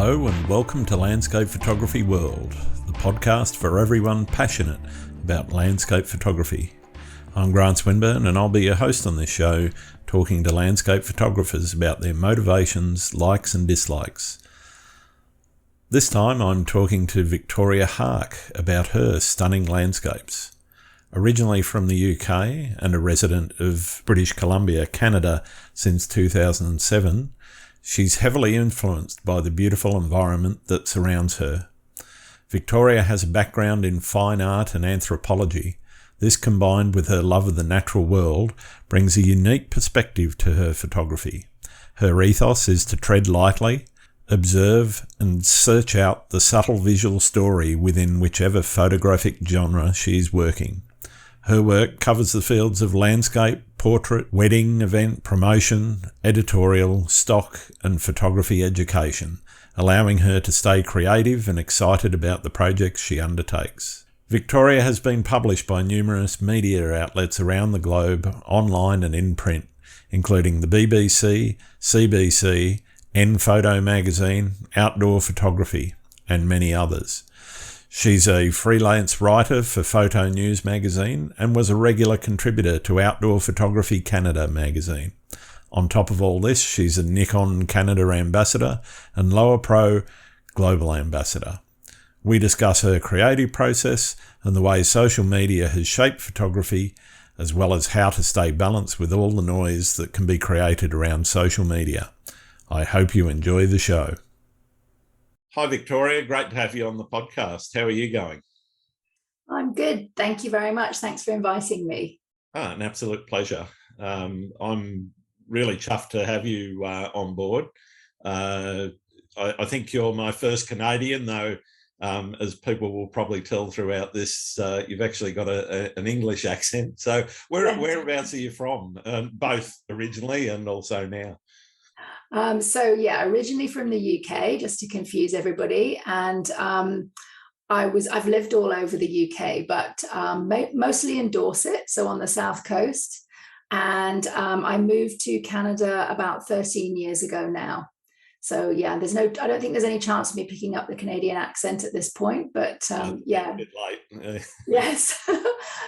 Hello and welcome to Landscape Photography World, the podcast for everyone passionate about landscape photography. I'm Grant Swinburne and I'll be your host on this show, talking to landscape photographers about their motivations, likes and dislikes. This time I'm talking to Viktoria Haack about her stunning landscapes. Originally from the UK and a resident of British Columbia, Canada since 2007, she's heavily influenced by the beautiful environment that surrounds her. Viktoria has a background in fine art and anthropology. This, combined with her love of the natural world, brings a unique perspective to her photography. Her ethos is to tread lightly, observe and search out the subtle visual story within whichever photographic genre she is working. Her work covers the fields of landscape, portrait, wedding, event, promotion, editorial, stock and photography education, allowing her to stay creative and excited about the projects she undertakes. Viktoria has been published by numerous media outlets around the globe, online and in print, including the BBC, CBC, N-Photo magazine, Outdoor Photography, and many others. She's a freelance writer for Photo News magazine and was a regular contributor to Outdoor Photography Canada magazine. On top of all this, she's a Nikon Canada ambassador and Lower Pro global ambassador. We discuss her creative process and the way social media has shaped photography, as well as how to stay balanced with all the noise that can be created around social media. I hope you enjoy the show. Hi, Viktoria. Great to have you on the podcast. How are you going? I'm good. Thank you very much. Thanks for inviting me. An absolute pleasure. I'm really chuffed to have you on board. I think you're my first Canadian, though, as people will probably tell throughout this, you've actually got an English accent. So whereabouts are you from? Both originally and also now? Originally from the UK, just to confuse everybody, and I've lived all over the UK, but mostly in Dorset, so on the south coast, and I moved to Canada about 13 years ago now. So I don't think there's any chance of me picking up the Canadian accent at this point, but A bit late. Yes.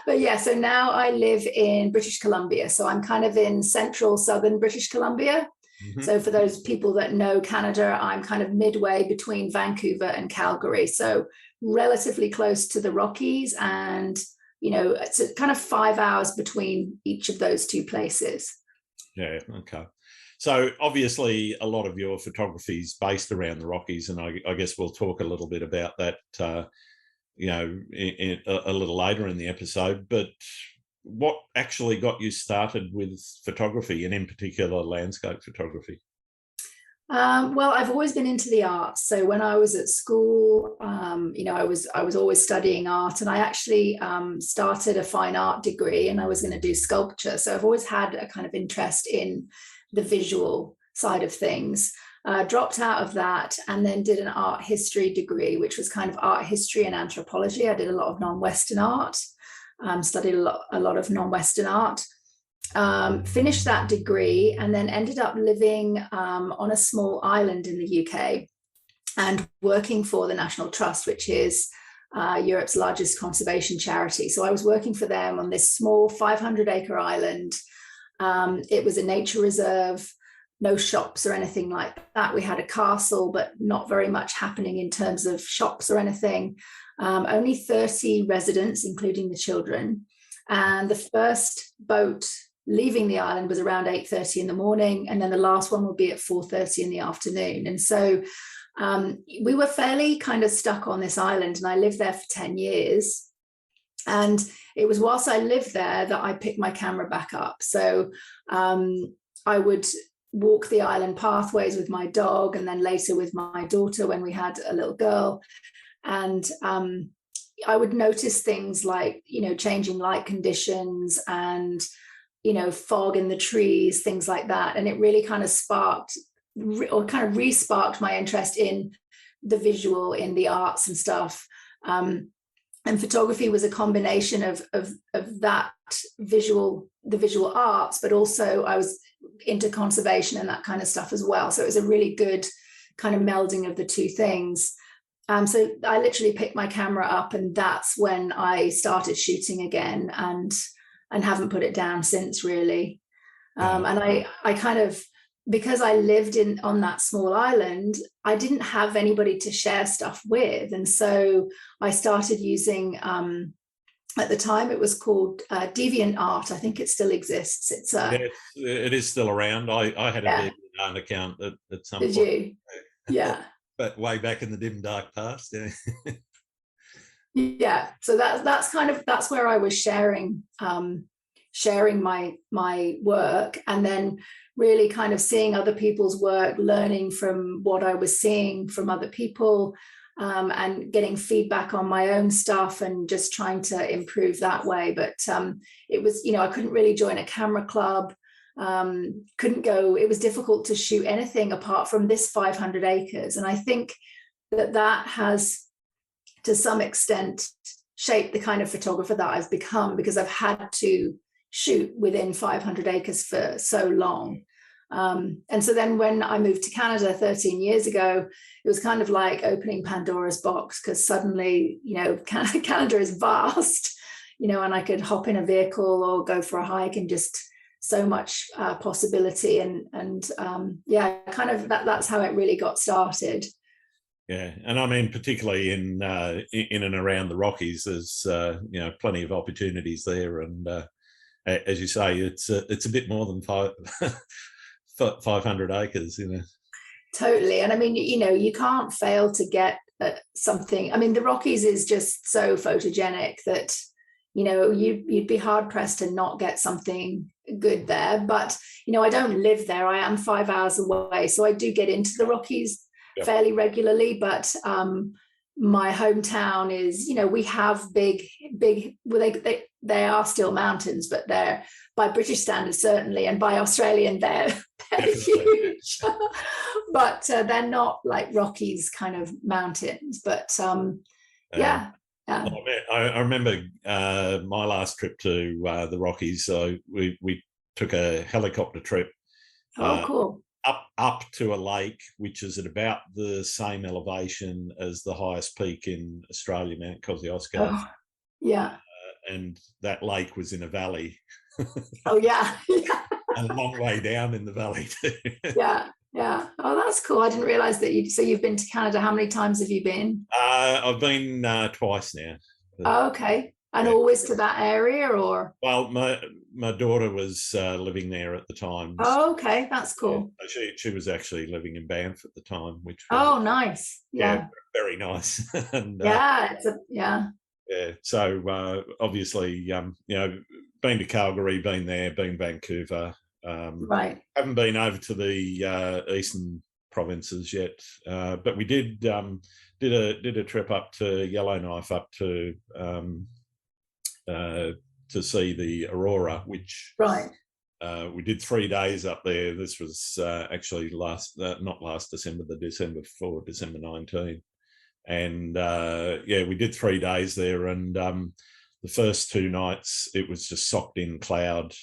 But so now I live in British Columbia, so I'm kind of in central southern British Columbia. Mm-hmm. So for those people that know Canada, I'm kind of midway between Vancouver and Calgary. So relatively close to the Rockies, and, it's kind of 5 hours between each of those two places. Yeah, okay. So obviously a lot of your photography is based around the Rockies, and I guess we'll talk a little bit about that, in a little later in the episode. But what actually got you started with photography, and in particular landscape photography? Well, I've always been into the arts. So when I was at school, I was always studying art, and I actually started a fine art degree, and I was going to do sculpture. So I've always had a kind of interest in the visual side of things. Dropped out of that and then did an art history degree, which was kind of art history and anthropology. I did a lot of non-Western art. Studied a lot of non-Western art, finished that degree, and then ended up living on a small island in the UK and working for the National Trust, which is Europe's largest conservation charity. So I was working for them on this small 500-acre island. It was a nature reserve, no shops or anything like that. We had a castle, but not very much happening in terms of shops or anything. Only 30 residents, including the children. And the first boat leaving the island was around 8:30 in the morning, and then the last one would be at 4:30 in the afternoon. And so we were fairly kind of stuck on this island, and I lived there for 10 years. And it was whilst I lived there that I picked my camera back up. So I would walk the island pathways with my dog, and then later with my daughter when we had a little girl. And I would notice things like, changing light conditions and, fog in the trees, things like that. And it really kind of re-sparked my interest in the visual, in the arts and stuff. And photography was a combination of that the visual arts, but also I was into conservation and that kind of stuff as well. So it was a really good kind of melding of the two things. So I literally picked my camera up, and that's when I started shooting again, and haven't put it down since, really. And I kind of, because I lived on that small island, I didn't have anybody to share stuff with. And so I started using, at the time it was called DeviantArt. I think it still exists. It's it is still around. I had a DeviantArt account at some point. Did you? Yeah. But way back in the dim dark past, yeah. Yeah. So that's where I was sharing my work, and then really kind of seeing other people's work, learning from what I was seeing from other people, and getting feedback on my own stuff, and just trying to improve that way. But it was, I couldn't really join a camera club. Couldn't go. It was difficult to shoot anything apart from this 500 acres. And I think that has, to some extent, shaped the kind of photographer that I've become, because I've had to shoot within 500 acres for so long. And so then when I moved to Canada 13 years ago, it was kind of like opening Pandora's box, because suddenly, Canada is vast, and I could hop in a vehicle or go for a hike, and just so much possibility. And kind of that's how it really got started. Yeah, and I mean, particularly in and around the Rockies, there's plenty of opportunities there, and as you say, it's a bit more than 500 acres, Totally. And I mean, you can't fail to get something. I mean, the Rockies is just so photogenic that you'd be hard pressed to not get something good there. But I don't live there. I am 5 hours away, so I do get into the Rockies fairly regularly. But my hometown is, we have big. Well, they are still mountains, but they're, by British standards certainly, and by Australian they're huge. But they're not like Rockies kind of mountains. But yeah. I remember my last trip to the Rockies. So we took a helicopter trip. Cool. Up to a lake, which is at about the same elevation as the highest peak in Australia, Mount Kosciuszko. Oh, yeah. And that lake was in a valley. Oh, yeah. And a long way down in the valley too. Yeah. Oh, that's cool. I didn't realise that you've been to Canada. How many times have you been? I've been twice now. Oh, okay. And always to that area, or? Well, my daughter was living there at the time. Oh, okay. That's cool. Yeah, she was actually living in Banff at the time, which was, nice. Yeah. Very nice. And, yeah. So obviously, been to Calgary, been there, been Vancouver. Right. Haven't been over to the eastern provinces yet, but we did a trip up to Yellowknife, up to see the aurora, which we did 3 days up there. This was actually not last December, the December before, December 19. And we did 3 days there, and the first 2 nights it was just socked in cloud.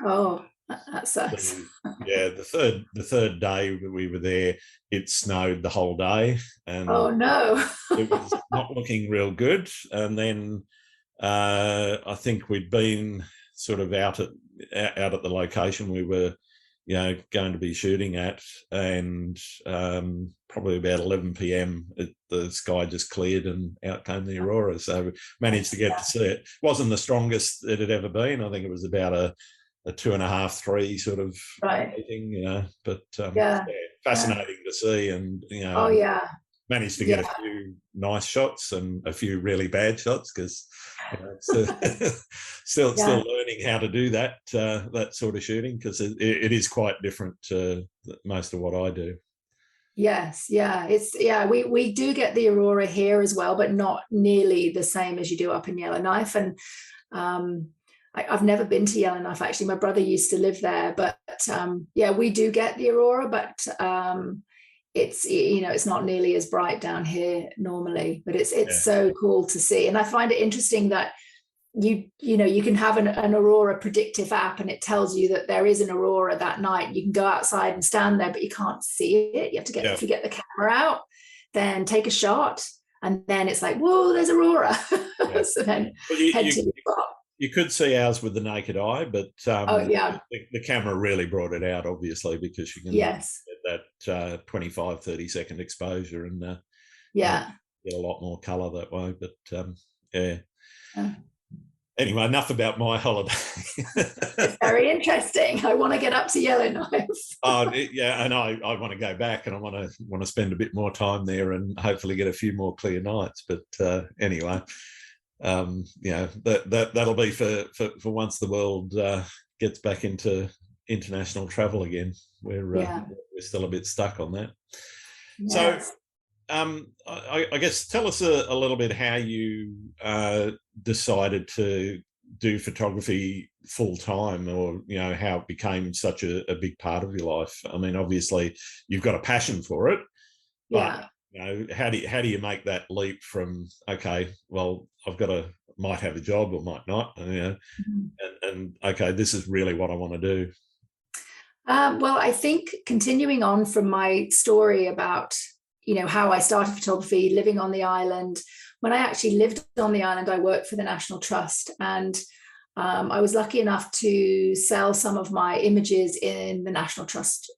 Oh, that sucks. The third day we were there, it snowed the whole day, and oh no, it was not looking real good. And then I think we'd been sort of out at the location we were going to be shooting at, and probably about 11 p.m. the sky just cleared and out came the aurora. So we managed to get to see it. It wasn't the strongest it had ever been. I think it was about a 2.5, 3 sort of thing, but fascinating to see, and managed to get a few nice shots and a few really bad shots, because still learning how to do that sort of shooting, because it is quite different to most of what I do. Yes, we do get the aurora here as well, but not nearly the same as you do up in Yellowknife. And I've never been to Yellowknife, actually. My brother used to live there, but we do get the aurora, but it's not nearly as bright down here normally. But it's so cool to see, and I find it interesting that you can have an aurora predictive app, and it tells you that there is an aurora that night. You can go outside and stand there, but you can't see it. You have to if you get the camera out, then take a shot, and then it's like, whoa, there's aurora. So then head to the spot. You could see ours with the naked eye, but the camera really brought it out, obviously, because you can get that 25, 30-second exposure and get a lot more colour that way. But anyway, enough about my holiday. It's very interesting. I want to get up to Yellowknife. And I want to go back, and I want to spend a bit more time there, and hopefully get a few more clear nights. But anyway. That'll be for once the world gets back into international travel again. We're still a bit stuck on that. Yes. So I guess tell us a little bit how you decided to do photography full time, or how it became such a big part of your life. I mean, obviously you've got a passion for it, but how do you make that leap from, okay, well, might have a job or might not, and okay, this is really what I want to do? Well, I think continuing on from my story about how I started photography, living on the island. When I actually lived on the island, I worked for the National Trust, and I was lucky enough to sell some of my images in the National Trust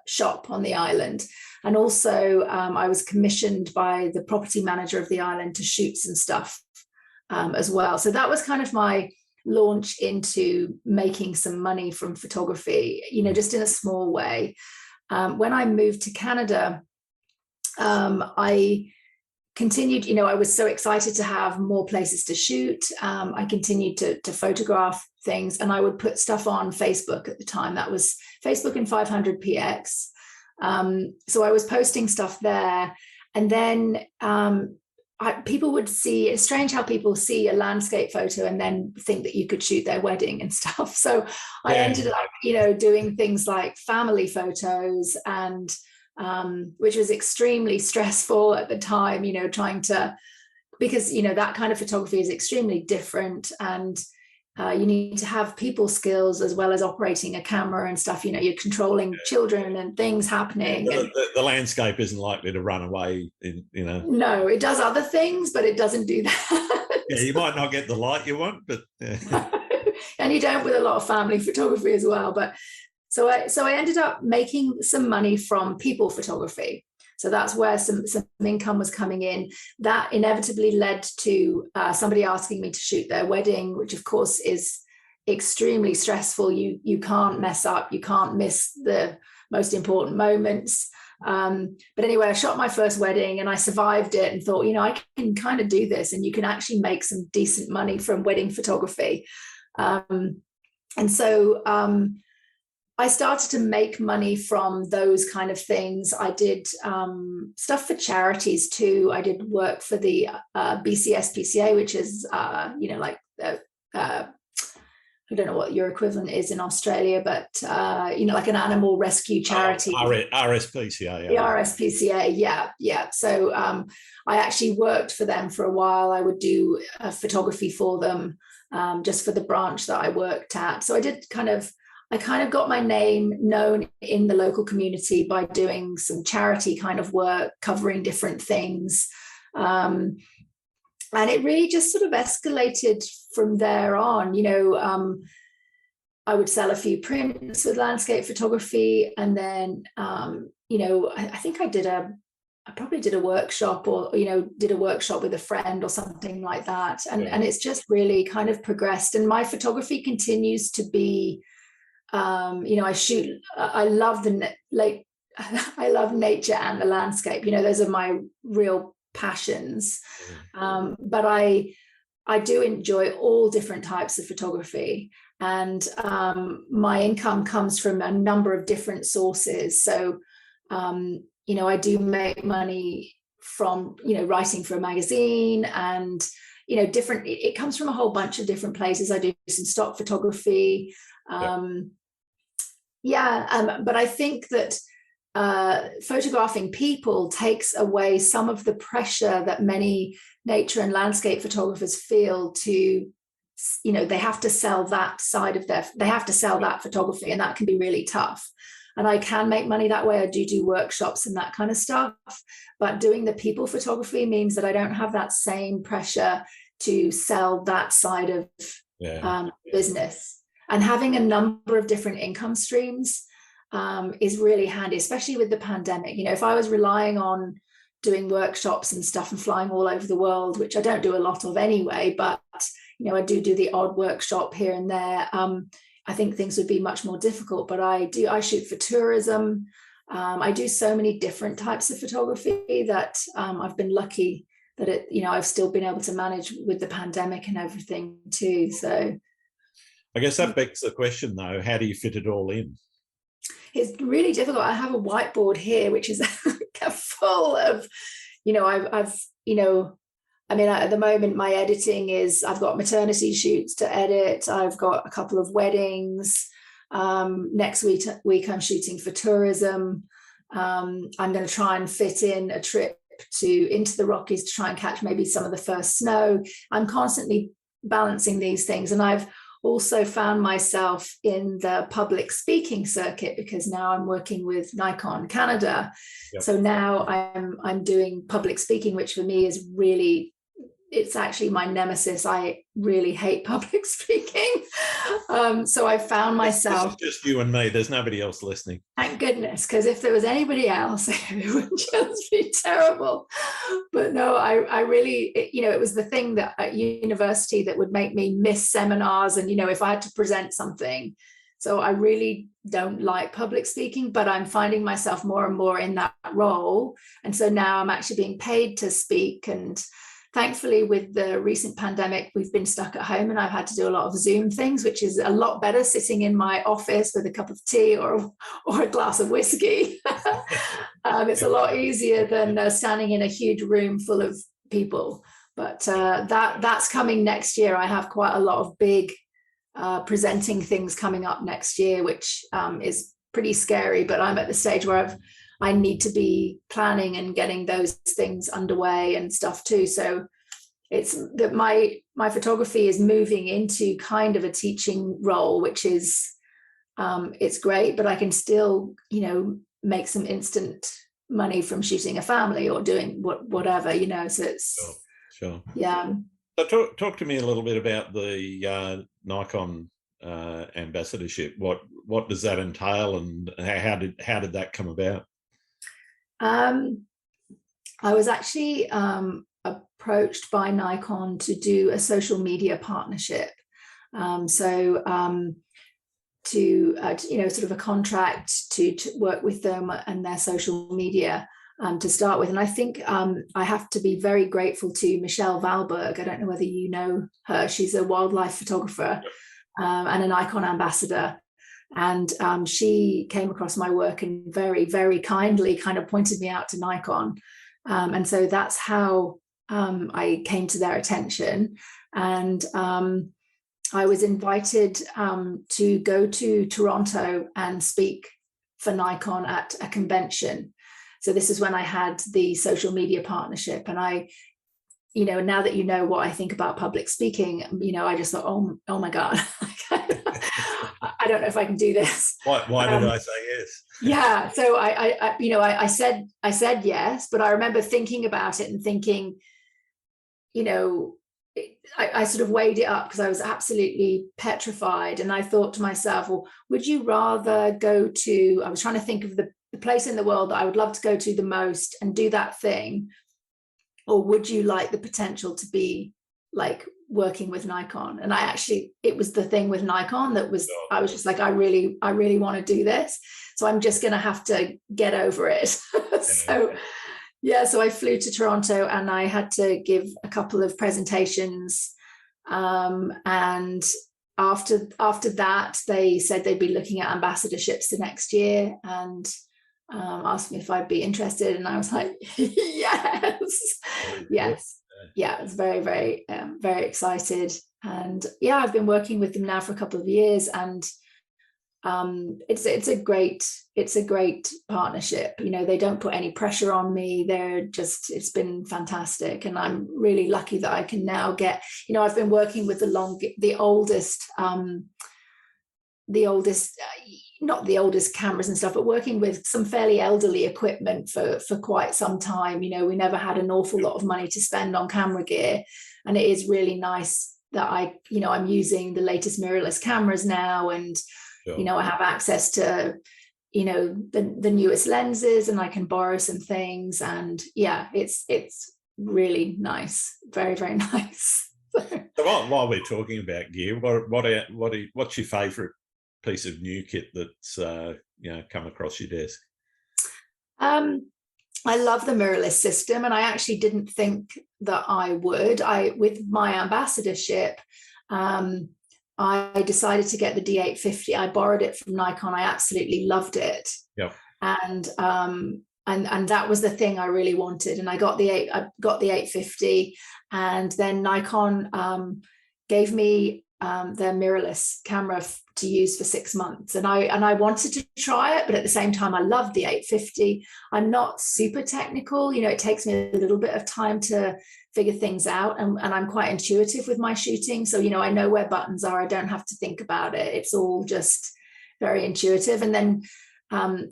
shop on the island. And also I was commissioned by the property manager of the island to shoot some stuff as well. So that was kind of my launch into making some money from photography, just in a small way. When I moved to Canada, I continued, I was so excited to have more places to shoot. I continued to photograph things, and I would put stuff on Facebook at the time. That was Facebook and 500px. So I was posting stuff there, and then people would see, it's strange how people see a landscape photo and then think that you could shoot their wedding and stuff. So I ended up, doing things like family photos, and which was extremely stressful at the time, trying to, because, that kind of photography is extremely different, and you need to have people skills as well as operating a camera and stuff. You're controlling children and things happening. The landscape isn't likely to run away. No, it does other things, but it doesn't do that. You might not get the light you want, but and you don't with a lot of family photography as well. But so I ended up making some money from people photography. So that's where some income was coming in. That inevitably led to somebody asking me to shoot their wedding, which of course is extremely stressful. You can't mess up. You can't miss the most important moments. But anyway, I shot my first wedding and I survived it, and thought, I can kind of do this, and you can actually make some decent money from wedding photography. And so I started to make money from those kind of things. I did stuff for charities too. I did work for the BCSPCA, which is, like, I don't know what your equivalent is in Australia, but, like an animal rescue charity. RSPCA. The RSPCA, yeah. So I actually worked for them for a while. I would do photography for them, just for the branch that I worked at. So I kind of got my name known in the local community by doing some charity kind of work, covering different things. And it really just sort of escalated from there on. I would sell a few prints with landscape photography. And then, I think I probably did a workshop, or, did a workshop with a friend or something like that. And it's just really kind of progressed. And my photography continues to be, I love I love nature and the landscape. Those are my real passions. But I do enjoy all different types of photography, and my income comes from a number of different sources. So, I do make money from, writing for a magazine, and, it comes from a whole bunch of different places. I do some stock photography. But I think that photographing people takes away some of the pressure that many nature and landscape photographers feel to they have to sell that side of they have to sell that photography, and that can be really tough. And I can make money that way. I do workshops and that kind of stuff. But doing the people photography means that I don't have that same pressure to sell that side of business. And having a number of different income streams is really handy, especially with the pandemic. If I was relying on doing workshops and stuff and flying all over the world, which I don't do a lot of anyway, but I do the odd workshop here and there. I think things would be much more difficult, but I shoot for tourism. I do so many different types of photography that I've been lucky that I've still been able to manage with the pandemic and everything too. So I guess that begs the question though, how do you fit it all in? It's really difficult. I have a whiteboard here, which is full of, at the moment, my editing is, I've got maternity shoots to edit. I've got a couple of weddings. Next week I'm shooting for tourism. I'm going to try and fit in a trip into the Rockies to try and catch maybe some of the first snow. I'm constantly balancing these things. And I've also found myself in the public speaking circuit because now I'm working with Nikon Canada. Yep. So now I'm doing public speaking, which for me is really, it's actually my nemesis. I really hate public speaking. So I found myself... It's just you and me. There's nobody else listening. Thank goodness, because if there was anybody else, it would just be terrible. But no, I really, it was the thing that at university that would make me miss seminars and, if I had to present something. So I really don't like public speaking, but I'm finding myself more and more in that role. And so now I'm actually being paid to speak. And thankfully, with the recent pandemic, we've been stuck at home and I've had to do a lot of Zoom things, which is a lot better sitting in my office with a cup of tea or a glass of whiskey. It's a lot easier than standing in a huge room full of people. But that's coming next year. I have quite a lot of big presenting things coming up next year, which is pretty scary. But I'm at the stage where I need to be planning and getting those things underway and stuff too. So it's that my photography is moving into kind of a teaching role, which is it's great, but I can still, make some instant money from shooting a family or doing whatever, so it's sure. Yeah. So talk to me a little bit about the Nikon ambassadorship. What does that entail, and how did that come about? I was actually approached by Nikon to do a social media partnership. To sort of a contract to work with them and their social media to start with. And I think I have to be very grateful to Michelle Valberg. I don't know whether you know her. She's a wildlife photographer and a Nikon ambassador. And she came across my work and very, very kindly kind of pointed me out to Nikon. And so that's how I came to their attention. And I was invited to go to Toronto and speak for Nikon at a convention. So this is when I had the social media partnership. And I, now that you know what I think about public speaking, I just thought, oh my God, I don't know if I can do this. Why did I say yes? Yeah. So I said yes, but I remember thinking about it and thinking, I sort of weighed it up because I was absolutely petrified. And I thought to myself, well, would you rather go to, I was trying to think of the place in the world that I would love to go to the most and do that thing, or would you like the potential to be like working with Nikon? And it was the thing with Nikon that was, I was just like, I really want to do this. So I'm just going to have to get over it. So I flew to Toronto and I had to give a couple of presentations. And after that, they said they'd be looking at ambassadorships the next year and asked me if I'd be interested. And I was like, yes. Yeah, I was very, very, very excited. And yeah, I've been working with them now for a couple of years. And it's a great partnership. They don't put any pressure on me. It's been fantastic, and I'm really lucky that I can now get. I've been working with the oldest, not the oldest cameras and stuff, but working with some fairly elderly equipment for quite some time. We never had an awful lot of money to spend on camera gear, and it is really nice that I'm using the latest mirrorless cameras now, and I have access to the newest lenses, and I can borrow some things, and it's really nice, very, very nice. So while we're talking about gear, what's your favorite piece of new kit that's come across your desk? I love the mirrorless system, and I actually didn't think that I would. With my ambassadorship, I decided to get the D850. I borrowed it from Nikon. I absolutely loved it. Yeah. And that was the thing I really wanted. And I got the 850, and then Nikon gave me their mirrorless camera to use for 6 months. And I wanted to try it, but at the same time, I loved the 850. I'm not super technical. It takes me a little bit of time to figure things out, and I'm quite intuitive with my shooting. So, I know where buttons are. I don't have to think about it. It's all just very intuitive. And then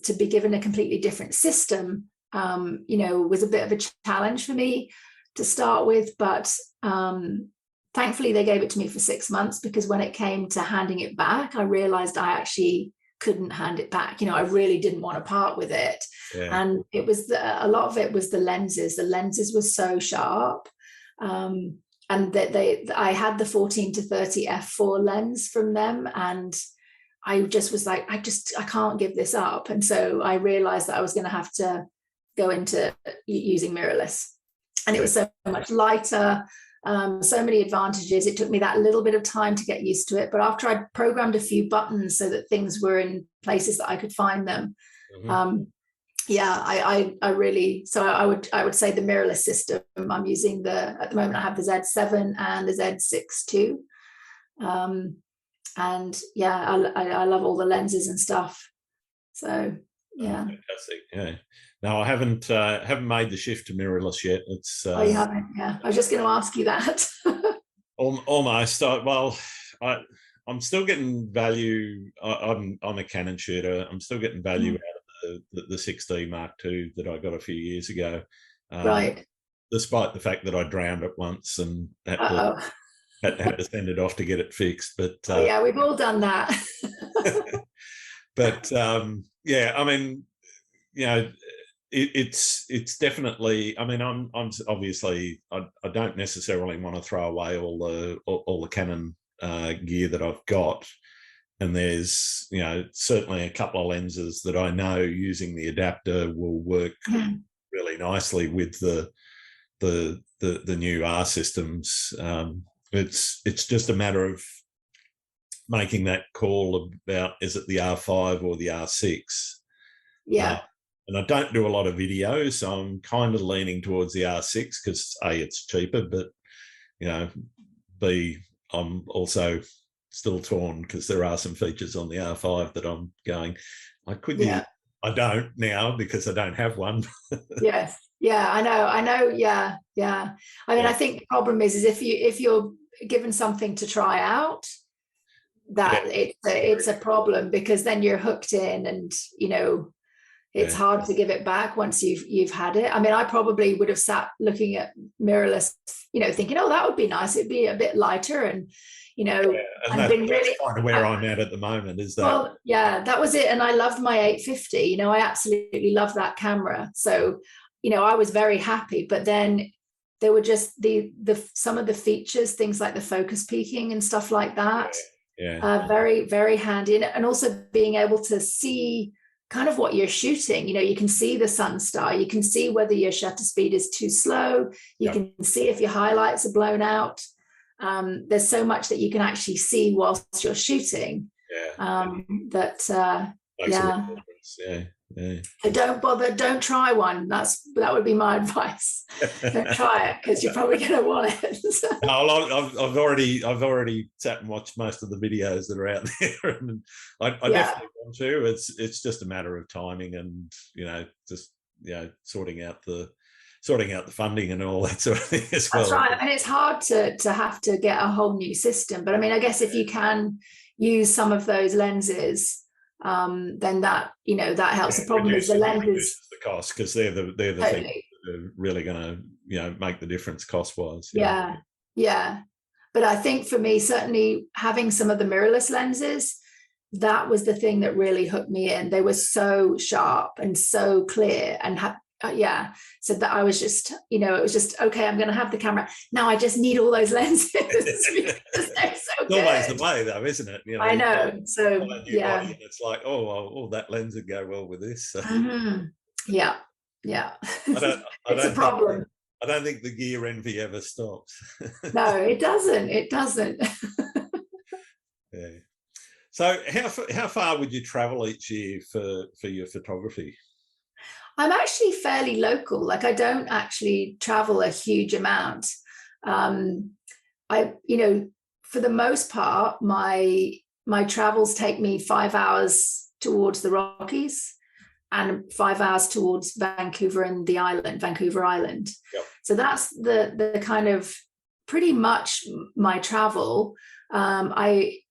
to be given a completely different system, was a bit of a challenge for me to start with. But thankfully, they gave it to me for 6 months, because when it came to handing it back, I realized I actually couldn't hand it back. I really didn't want to part with it. Yeah. And it was a lot of it was the lenses. The lenses were so sharp. And I had the 14 to 30 f4 lens from them, and I just was like, I can't give this up. And so I realized that I was going to have to go into using mirrorless, and it was so much lighter. So many advantages. It took me that little bit of time to get used to it, but after I programmed a few buttons so that things were in places that I could find them, I really. So I would say the mirrorless system. I'm using at the moment I have the Z7 and the Z6 II, and I love all the lenses and stuff. So yeah, fantastic. Yeah. No, I haven't made the shift to mirrorless yet. It's oh, you haven't? Yeah, I was just going to ask you that. Almost. I'm still getting value. I'm a Canon shooter. I'm still getting value out of the 6D Mark II that I got a few years ago. Right. Despite the fact that I drowned it once and had to send it off to get it fixed. But yeah, we've all done that. But I mean, it's definitely. I mean, I'm obviously I don't necessarily want to throw away all the Canon gear that I've got, and there's certainly a couple of lenses that I know using the adapter will work really nicely with the new R systems. It's just a matter of making that call about, is it the R5 or the R6? Yeah. And I don't do a lot of videos, so I'm kind of leaning towards the R6 because A, it's cheaper, but B, I'm also still torn because there are some features on the R5 that I'm going, I could use. I don't now because I don't have one. Yes. Yeah, I know. Yeah. I mean, I think the problem is if you're given something to try out, that it's a problem, because then you're hooked in, and it's hard to give it back once you've had it. I mean, I probably would have sat looking at mirrorless, thinking, oh, that would be nice. It'd be a bit lighter, and and that's kind of where I'm at the moment. Is that? Well, yeah, that was it. And I loved my 850. I absolutely love that camera. So, I was very happy. But then there were just some of the features, things like the focus peaking and stuff like that. Very, very handy, and also being able to see kind of what you're shooting. You can see the sun star, you can see whether your shutter speed is too slow, you can see if your highlights are blown out. There's so much that you can actually see whilst you're shooting. Yeah. So don't try one. That would be my advice. Don't try it, because you're probably going to want it. I've already sat and watched most of the videos that are out there, and I definitely want to. It's just a matter of timing, and just sorting out the funding and all that sort of thing as well. That's right, and it's hard to have to get a whole new system. But I mean, I guess if you can use some of those lenses, then that helps. The problem is the lenses, the cost, because they're the things that are really going to make the difference cost wise. Yeah. But I think for me, certainly having some of the mirrorless lenses, that was the thing that really hooked me in. They were so sharp and so clear, and so that I was just, it was just, okay, I'm going to have the camera now. I just need all those lenses. Because they're so good. Always the way, though, isn't it? I know. So it's like, oh, that lens would go well with this. So. Mm-hmm. Yeah. It's a problem. I don't think the gear envy ever stops. No, it doesn't. It doesn't. Yeah. So how far would you travel each year for your photography? I'm actually fairly local. Like, I don't actually travel a huge amount. For the most part, my travels take me 5 hours towards the Rockies and 5 hours towards Vancouver Island. Yep. So that's the kind of pretty much my travel.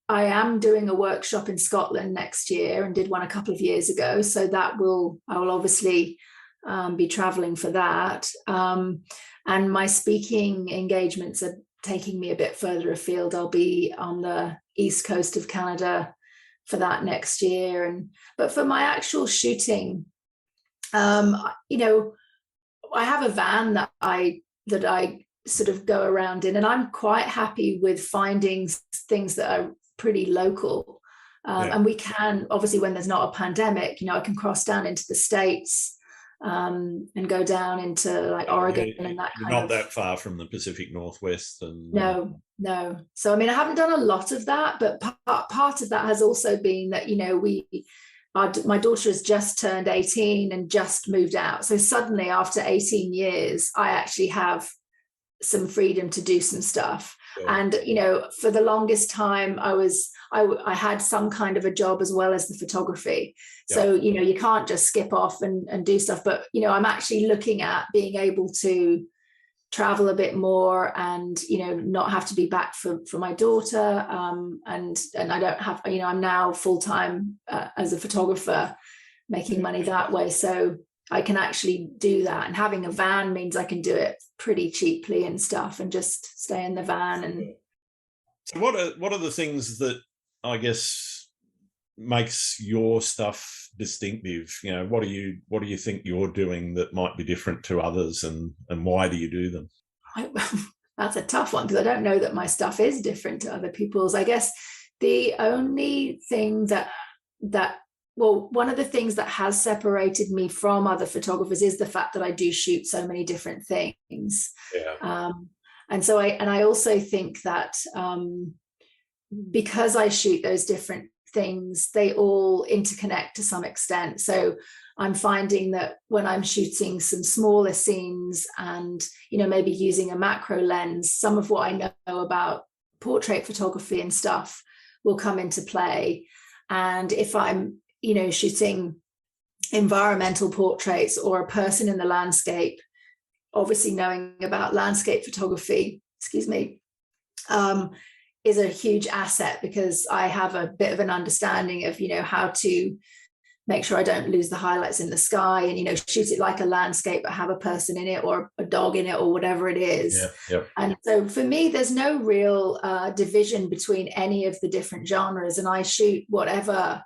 I am doing a workshop in Scotland next year, and did one a couple of years ago. So I will obviously be traveling for that. And my speaking engagements are taking me a bit further afield. I'll be on the east coast of Canada for that next year. But for my actual shooting, I have a van that I sort of go around in, and I'm quite happy with finding things that are pretty local. And we can, obviously, when there's not a pandemic, I can cross down into the States and go down into like Oregon and that kind of. Not that far from the Pacific Northwest. And No. So I mean, I haven't done a lot of that, but part of that has also been that my daughter has just turned 18 and just moved out. So suddenly, after 18 years, I actually have some freedom to do some stuff. Yeah. And for the longest time, I had some kind of a job as well as the photography. Yeah. So you can't just skip off and do stuff. But I'm actually looking at being able to travel a bit more, and not have to be back for my daughter. And I don't have, I'm now full-time as a photographer, making money that way. So I can actually do that, and having a van means I can do it pretty cheaply and stuff, and just stay in the van. And so what are the things that I guess makes your stuff distinctive? What do you think you're doing that might be different to others, and why do you do them? That's a tough one, because I don't know that my stuff is different to other people's. I guess the only thing one of the things that has separated me from other photographers is the fact that I do shoot so many different things. Yeah. And so I also think that because I shoot those different things, they all interconnect to some extent. So I'm finding that when I'm shooting some smaller scenes and, maybe using a macro lens, some of what I know about portrait photography and stuff will come into play. And if I'm shooting environmental portraits or a person in the landscape, obviously knowing about landscape photography, is a huge asset, because I have a bit of an understanding of, how to make sure I don't lose the highlights in the sky, and, shoot it like a landscape, but have a person in it or a dog in it or whatever it is. Yeah. And so for me, there's no real division between any of the different genres, and I shoot whatever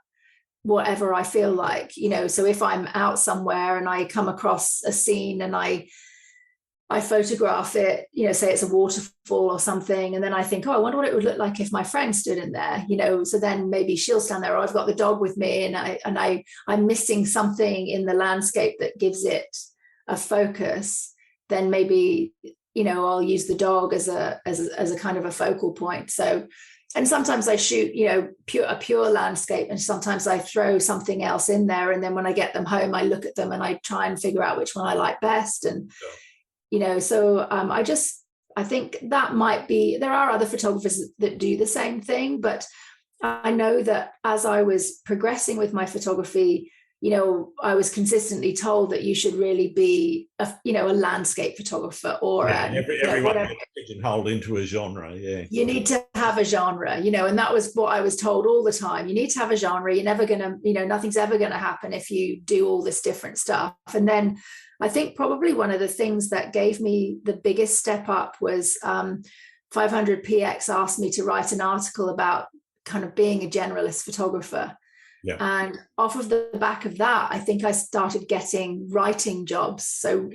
I feel like, so if I'm out somewhere and I come across a scene and I photograph it, say it's a waterfall or something, and then I think, I wonder what it would look like if my friend stood in there, so then maybe she'll stand there, or I've got the dog with me, and I'm missing something in the landscape that gives it a focus. Then maybe I'll use the dog as a kind of a focal point. So, and sometimes I shoot, a pure landscape, and sometimes I throw something else in there. And then when I get them home, I look at them and I try and figure out which one I like best. And, so I think that might be, there are other photographers that do the same thing, but I know that as I was progressing with my photography, I was consistently told that you should really be a landscape photographer, or everyone gets pigeonholed into a genre. Yeah, you need to have a genre, and that was what I was told all the time. You need to have a genre. You're never gonna, nothing's ever gonna happen if you do all this different stuff. And then I think probably one of the things that gave me the biggest step up was 500px asked me to write an article about kind of being a generalist photographer. Yeah. And off of the back of that, I think I started getting writing jobs. So,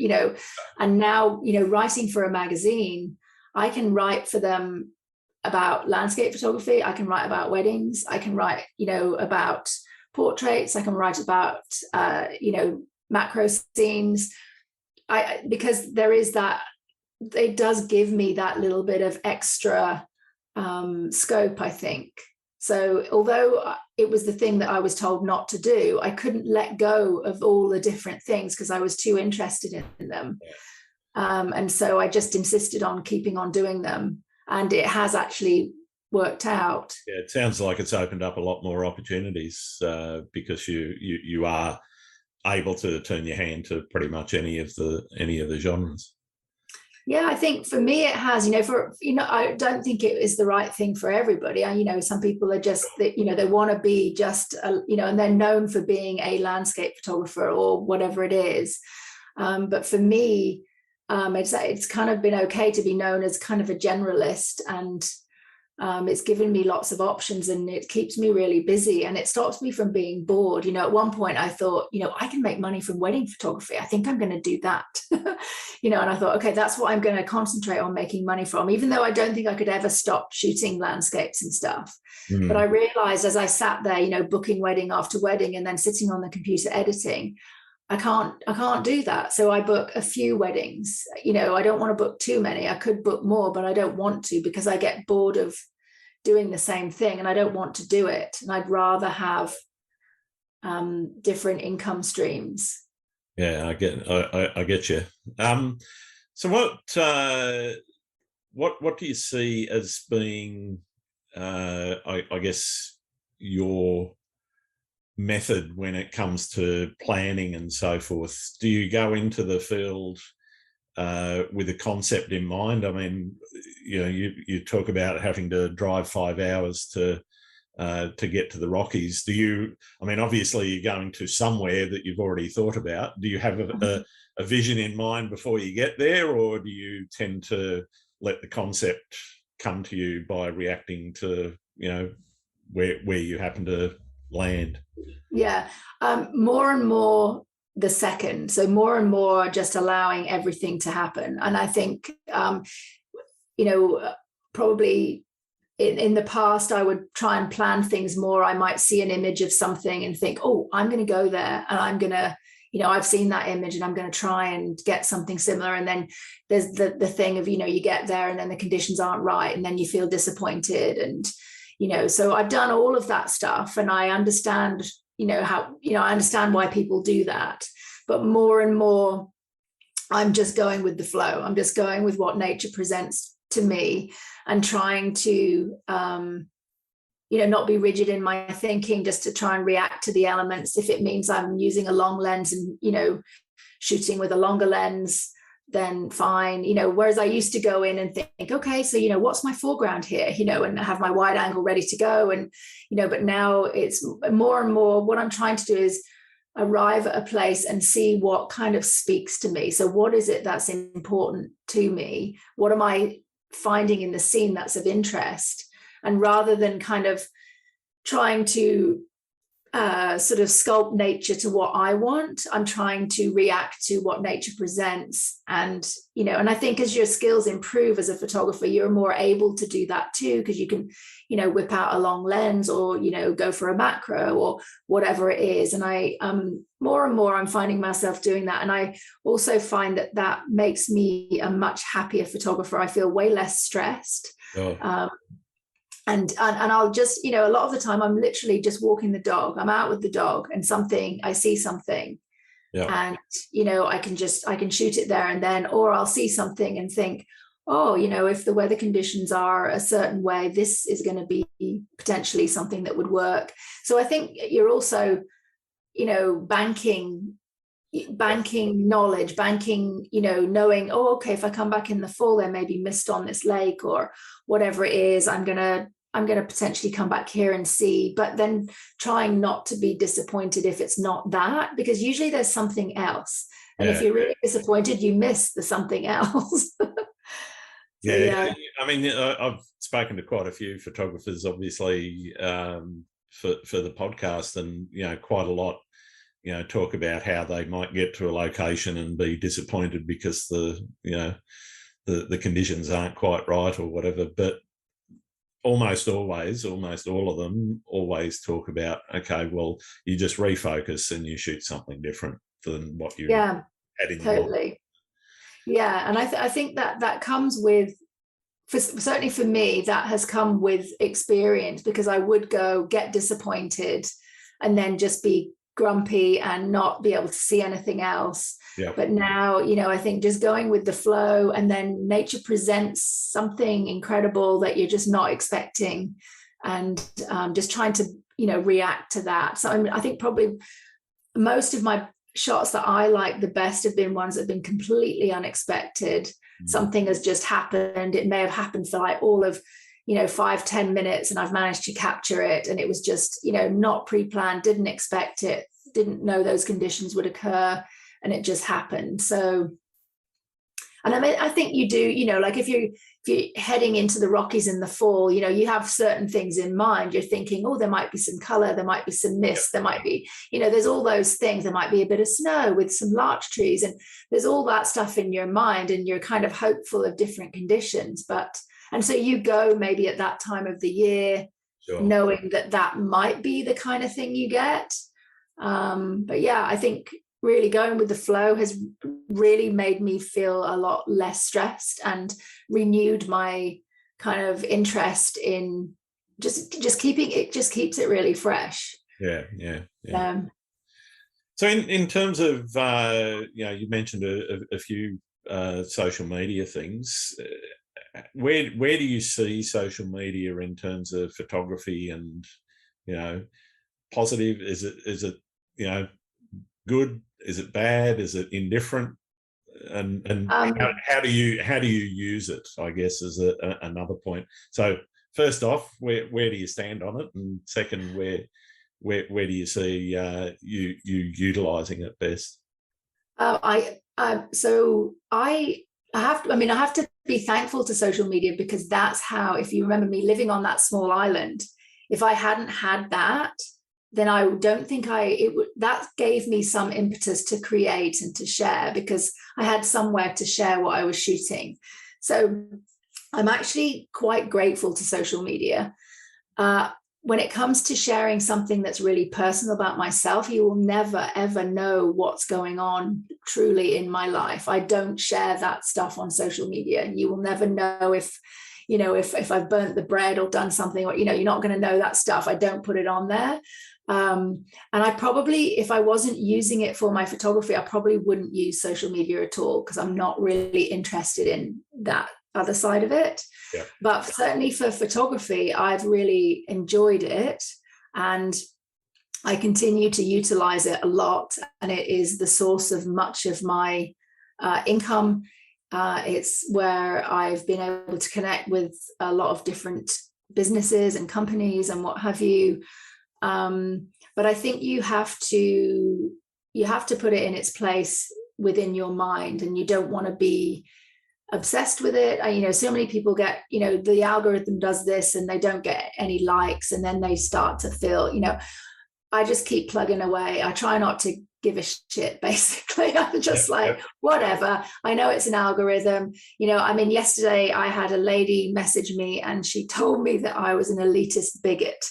and now, writing for a magazine, I can write for them about landscape photography. I can write about weddings. I can write, about portraits. I can write about, macro scenes. Because there is that, it does give me that little bit of extra scope, I think. So although it was the thing that I was told not to do, I couldn't let go of all the different things because I was too interested in them. And so I just insisted on keeping on doing them. And it has actually worked out. Yeah, it sounds like it's opened up a lot more opportunities because you are able to turn your hand to pretty much any of the genres. Yeah, I think for me it has, I don't think it is the right thing for everybody. Some people are just, they want to be just, and they're known for being a landscape photographer or whatever it is. But for me, it's kind of been okay to be known as kind of a generalist, and it's given me lots of options, and it keeps me really busy, and it stops me from being bored. At one point I thought, I can make money from wedding photography. I think I'm going to do that. And I thought, okay, that's what I'm going to concentrate on making money from, even though I don't think I could ever stop shooting landscapes and stuff. Mm. But I realized as I sat there, booking wedding after wedding and then sitting on the computer editing, I can't do that. So I book a few weddings. I don't want to book too many. I could book more, but I don't want to, because I get bored of doing the same thing and I don't want to do it. And I'd rather have different income streams. Yeah, I get you. So what do you see as being, I guess, your method when it comes to planning and so forth? Do you go into the field with a concept in mind? I mean, you talk about having to drive 5 hours to get to the Rockies. Obviously you're going to somewhere that you've already thought about. Do you have a vision in mind before you get there, or do you tend to let the concept come to you by reacting to, where you happen to land? Yeah, more and more the second. So more and more just allowing everything to happen. And I think, probably in the past, I would try and plan things more. I might see an image of something and think, oh, I'm going to go there and I'm going to, I've seen that image and I'm going to try and get something similar. And then there's the thing of, you get there and then the conditions aren't right and then you feel disappointed. And, so I've done all of that stuff and I understand, I understand why people do that. But more and more, I'm just going with the flow. I'm just going with what nature presents to me and trying to, not be rigid in my thinking, just to try and react to the elements. If it means I'm using a long lens and, shooting with a longer lens, then fine. Whereas I used to go in and think, okay, so, what's my foreground here, and have my wide angle ready to go. And, but now it's more and more what I'm trying to do is arrive at a place and see what kind of speaks to me. So what is it that's important to me? What am I finding in the scene that's of interest? And rather than kind of trying to sort of sculpt nature to what I want. I'm trying to react to what nature presents. And, and I think as your skills improve as a photographer, you're more able to do that too, because you can, whip out a long lens or, go for a macro or whatever it is. And I, more and more, I'm finding myself doing that. And I also find that makes me a much happier photographer. I feel way less stressed. Oh. And I'll just, a lot of the time I'm literally just walking the dog. I'm out with the dog and I see something. Yeah. And, I can shoot it there and then, or I'll see something and think, oh, if the weather conditions are a certain way, this is going to be potentially something that would work. So I think you're also, banking knowledge, knowing, oh, okay, if I come back in the fall, there may be mist on this lake or whatever it is, I'm going to potentially come back here and see, but then trying not to be disappointed if it's not that, because usually there's something else. And if you're really disappointed, you miss the something else. Yeah. I mean, I've spoken to quite a few photographers, obviously, for the podcast, and, quite a lot, talk about how they might get to a location and be disappointed because the conditions aren't quite right or whatever. But almost all of them always talk about, okay, well, you just refocus and you shoot something different than what you had in your mind. Yeah, and I think that comes with, certainly for me, that has come with experience, because I would go get disappointed and then just be grumpy and not be able to see anything else. Yeah. But now, I think just going with the flow, and then nature presents something incredible that you're just not expecting, and just trying to, react to that. So I think probably most of my shots that I like the best have been ones that have been completely unexpected. Mm-hmm. Something has just happened. It may have happened for like all of 5-10 minutes, and I've managed to capture it, and it was just not pre-planned, didn't expect it, didn't know those conditions would occur, and it just happened. So, and I think you do, like if you're heading into the Rockies in the fall, you have certain things in mind. You're thinking, oh, there might be some color, there might be some mist, there might be, there's all those things. There might be a bit of snow with some larch trees, and there's all that stuff in your mind, and you're kind of hopeful of different conditions. And so you go maybe at that time of the year, sure, knowing that might be the kind of thing you get. But yeah, I think really going with the flow has really made me feel a lot less stressed and renewed my kind of interest in just keeping it, just keeps it really fresh. Yeah. So in terms of, you mentioned a few social media things. Where do you see social media in terms of photography and, positive? Is it good? Is it bad? Is it indifferent? And how do you use it, I guess, is another point. So first off, where do you stand on it? And second, where do you see you utilising it best? I have to be thankful to social media, because that's how, if you remember me living on that small island, if I hadn't had that, then I don't think that gave me some impetus to create and to share, because I had somewhere to share what I was shooting. So I'm actually quite grateful to social media. When it comes to sharing something that's really personal about myself, you will never, ever know what's going on truly in my life. I don't share that stuff on social media. You will never know if I've burnt the bread or done something, or, you're not going to know that stuff. I don't put it on there. And I probably, if I wasn't using it for my photography, I probably wouldn't use social media at all, because I'm not really interested in that other side of it. Yeah. But certainly for photography, I've really enjoyed it, and I continue to utilize it a lot. And it is the source of much of my income. It's where I've been able to connect with a lot of different businesses and companies and what have you. But I think you have to put it in its place within your mind, and you don't want to be obsessed with it. So many people get, the algorithm does this and they don't get any likes, and then they start to feel, I just keep plugging away. I try not to give a shit, basically. I'm just whatever. I know it's an algorithm. I mean, yesterday I had a lady message me and she told me that I was an elitist bigot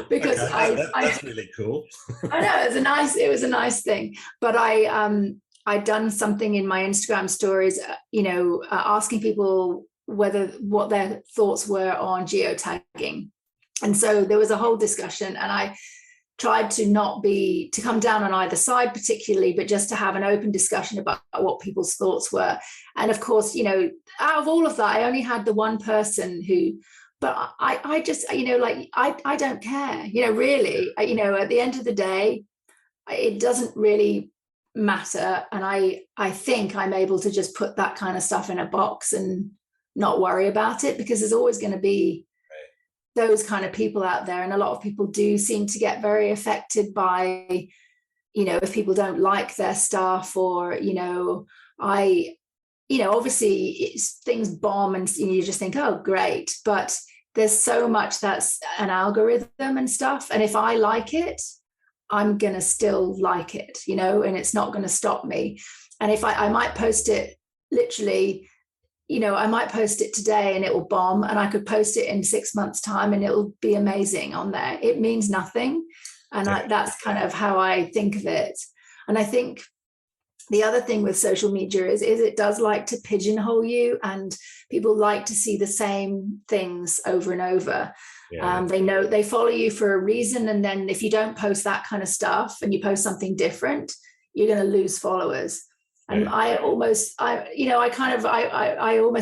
because that's really cool. I know it was a nice thing, but I'd done something in my Instagram stories, asking people what their thoughts were on geotagging. And so there was a whole discussion, and I tried to come down on either side particularly, but just to have an open discussion about what people's thoughts were. And of course, out of all of that, I only had the one person who, but I just, I don't care, really, at the end of the day, it doesn't really matter. And I think I'm able to just put that kind of stuff in a box and not worry about it, because there's always going to be those kind of people out there. And a lot of people do seem to get very affected by, if people don't like their stuff, or, obviously things bomb and you just think, oh, great. But there's so much that's an algorithm and stuff. And if I like it, I'm going to still like it, and it's not going to stop me. And if I might post it literally, I might post it today and it will bomb, and I could post it in 6 months' time and it will be amazing on there. It means nothing. And that's kind of how I think of it. And I think the other thing with social media is it does like to pigeonhole you, and people like to see the same things over and over. They know they follow you for a reason. And then if you don't post that kind of stuff and you post something different, you're going to lose followers. And I almost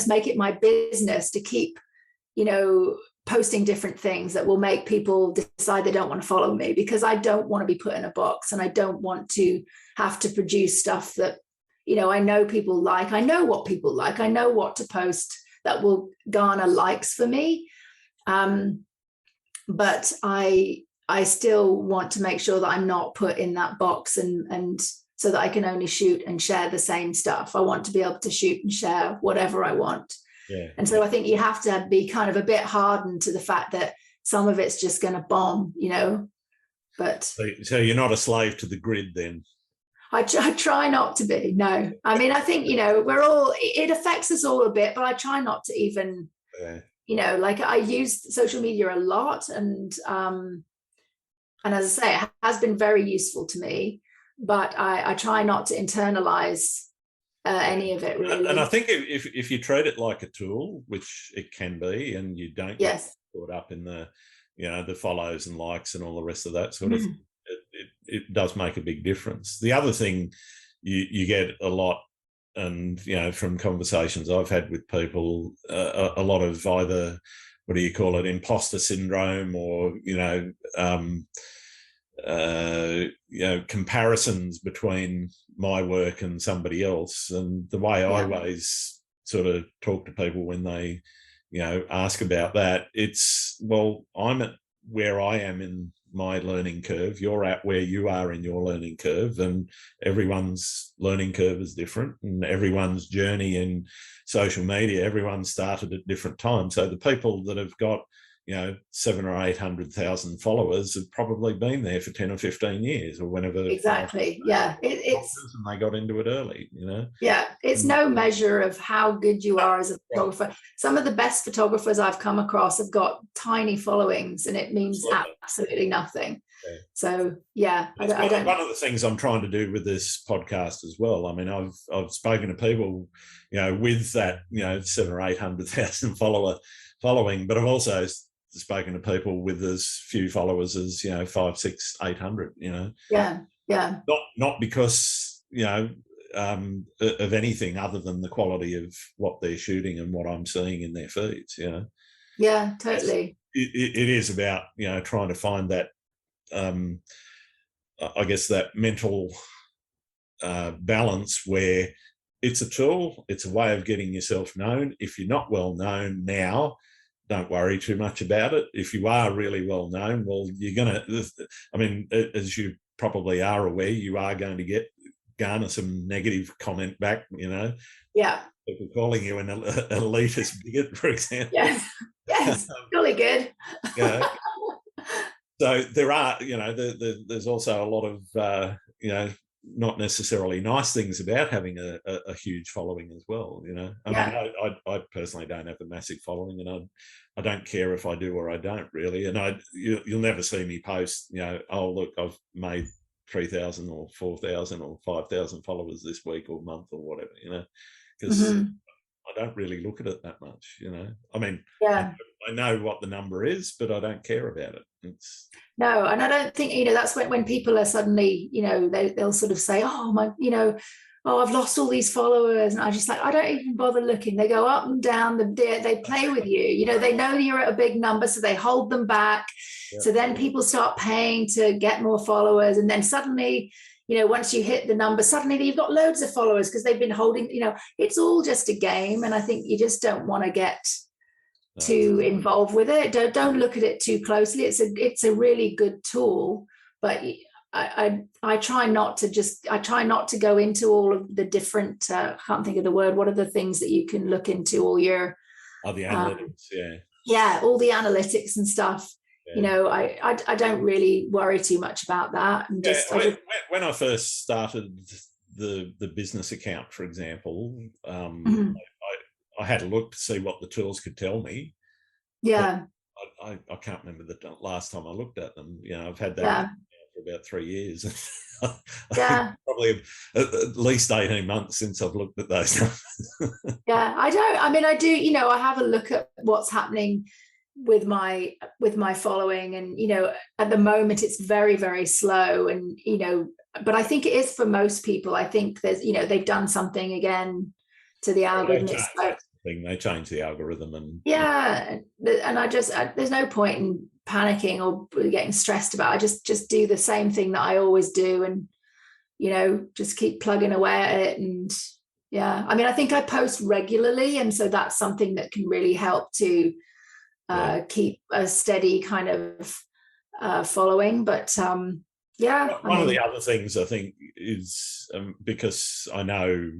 make it my business to keep, posting different things that will make people decide they don't want to follow me, because I don't want to be put in a box, and I don't want to have to produce stuff that, I know people like. I know what people like. I know what to post that will garner likes for me. But I still want to make sure that I'm not put in that box, and so that I can only shoot and share the same stuff. I want to be able to shoot and share whatever I want. And so I think you have to be kind of a bit hardened to the fact that some of it's just going to bomb, but. So you're not a slave to the grid then? I try not to be, no. I mean, I think, it affects us all a bit, but I try not to even, I use social media a lot. And as I say, it has been very useful to me. But I try not to internalize any of it, really. And I think if you treat it like a tool, which it can be, and you don't get caught up in the, the follows and likes and all the rest of that sort of thing, it does make a big difference. The other thing you get a lot, and, from conversations I've had with people, a lot of either, what do you call it, imposter syndrome, or, comparisons between my work and somebody else. And the way I always sort of talk to people when they, ask about that, it's, well, I'm at where I am in my learning curve. You're at where you are in your learning curve, and everyone's learning curve is different, and everyone's journey in social media, everyone started at different times. So the people that have got 700,000 or 800,000 followers have probably been there for 10 or 15 years, or whenever. Exactly. It's and they got into it early, it's no measure of how good you are as a photographer. Some of the best photographers I've come across have got tiny followings, and it means absolutely nothing. So I don't. One of the things I'm trying to do with this podcast as well, I mean, I've spoken to people with that 700,000 or 800,000 following, but I've also spoken to people with as few followers as 500, 600, 800. Not because of anything other than the quality of what they're shooting and what I'm seeing in their feeds. Totally. It is about trying to find that I guess that mental balance where it's a tool, it's a way of getting yourself known. If you're not well known now, don't worry too much about it. If you are really well known, well, you're going to, I mean, as you probably are aware, you are going to garner some negative comment back, People calling you an elitist bigot, for example. Yes, really good. So So there are, there's also a lot of, not necessarily nice things about having a huge following as well. I mean, I personally don't have a massive following, and I don't care if I do or I don't really. And you'll never see me post, oh look, I've made 3,000 or 4,000 or 5,000 followers this week or month or whatever, because I don't really look at it that much, I mean, I know what the number is, but I don't care about it. No, and I don't think, that's when people are suddenly, they'll sort of say, oh my, oh, I've lost all these followers. And I just I don't even bother looking. They go up and down, they play with you, they know you're at a big number, so they hold them back. Yeah. So then people start paying to get more followers. And then suddenly, once you hit the number, suddenly you've got loads of followers because they've been holding, it's all just a game. And I think you just don't want to get too involved with it. Don't look at it too closely. It's a really good tool, but I try not to go into all of the different, I can't think of the word. What are the things that you can look into all your... Oh, the analytics, all the analytics and stuff. Yeah. I don't really worry too much about that. And when I first started the business account, for example, I had a look to see what the tools could tell me. Yeah. I can't remember the last time I looked at them. I've had that for about 3 years. Probably at least 18 months since I've looked at those numbers. I do, I have a look at what's happening with my following, and at the moment it's very, very slow, and but I think it is for most people. I think there's they've done something again to the algorithm. They change the algorithm, and and I there's no point in panicking or getting stressed about it. I just do the same thing that I always do, and just keep plugging away at it. And I mean, I think I post regularly, and so that's something that can really help to keep a steady kind of following. But one of the other things I think is because I know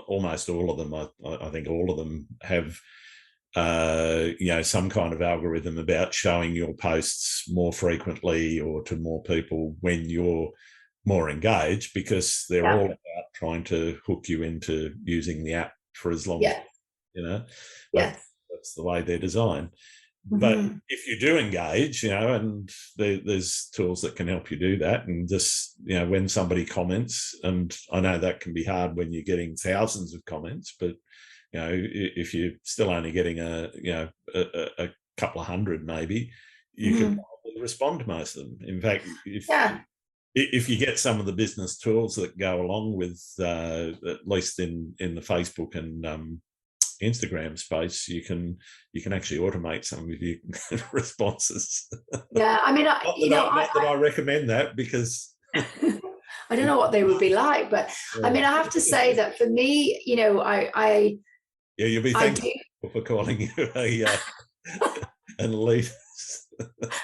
almost all of them, I think all of them have some kind of algorithm about showing your posts more frequently or to more people when you're more engaged, because they're all about trying to hook you into using the app for as long as that's the way they're designed. But if you do engage, and there's tools that can help you do that, and just, when somebody comments, and I know that can be hard when you're getting thousands of comments, but, if you're still only getting a couple of hundred, maybe, you can probably respond to most of them. In fact, if you get some of the business tools that go along with, at least in the Facebook and Instagram space, you can actually automate some of your responses. I mean, I recommend that, because I don't know what they would be like, but I mean, I have to say that for me, you'll be thankful for calling you an elitist.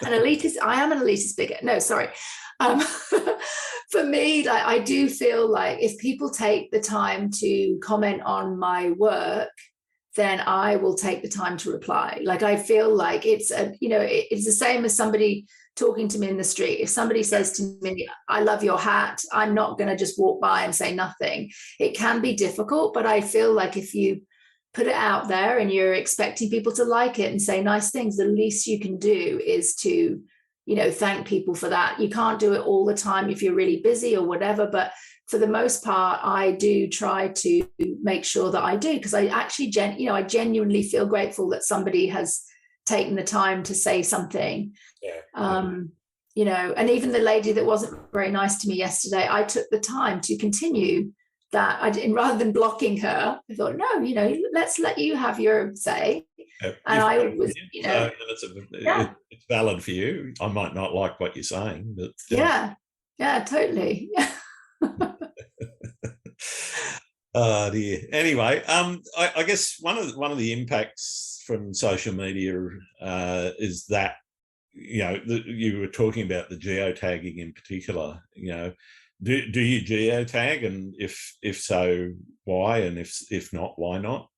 An elitist. I am an elitist bigot. No, sorry. For me, I do feel like if people take the time to comment on my work, then I will take the time to reply. Like, I feel like it's the same as somebody talking to me in the street. If somebody says to me, I love your hat, I'm not going to just walk by and say nothing. It can be difficult, but I feel like if you put it out there and you're expecting people to like it and say nice things, the least you can do is to, thank people for that. You can't do it all the time if you're really busy or whatever, but for the most part, I do try to make sure that I do, because I actually, I genuinely feel grateful that somebody has taken the time to say something. And even the lady that wasn't very nice to me yesterday, I took the time to continue that. Rather than blocking her, I thought, no, let's let you have your say. And I was, it's valid for you. I might not like what you're saying, but totally. Oh dear. Anyway, I guess one of the impacts from social media is that, you were talking about the geotagging in particular. Do you geotag, and if so, why? And if not, why not?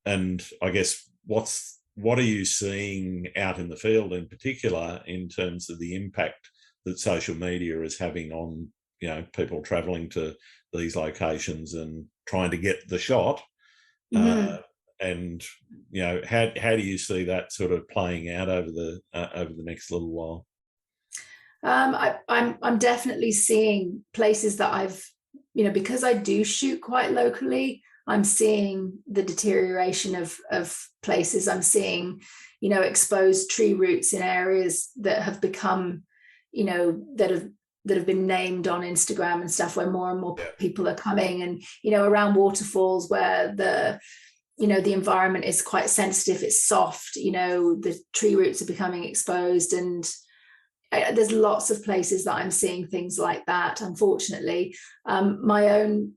And I guess what's what are you seeing out in the field in particular in terms of the impact that social media is having on, people travelling to these locations and trying to get the shot? Mhm. And how do you see that sort of playing out over the next little while? I'm definitely seeing places that I've, because I do shoot quite locally, I'm seeing the deterioration of places. I'm seeing, exposed tree roots in areas that have become, that have been named on Instagram and stuff, where more and more people are coming, and around waterfalls where the environment is quite sensitive, it's soft, the tree roots are becoming exposed, and there's lots of places that I'm seeing things like that, unfortunately. My own,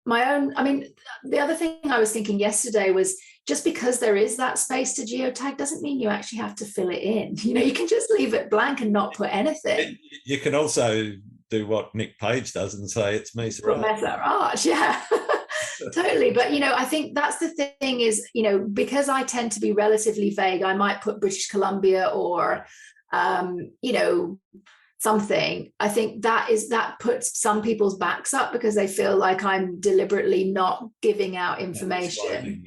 I mean, the other thing I was thinking yesterday was, just because there is that space to geotag doesn't mean you actually have to fill it in. You can just leave it blank and not put anything. You can also do what Nick Page does and say it's Mesa Arch. Yeah. Totally. But, I think that's the thing is, because I tend to be relatively vague, I might put British Columbia or, something. I think that puts some people's backs up, because they feel like I'm deliberately not giving out information.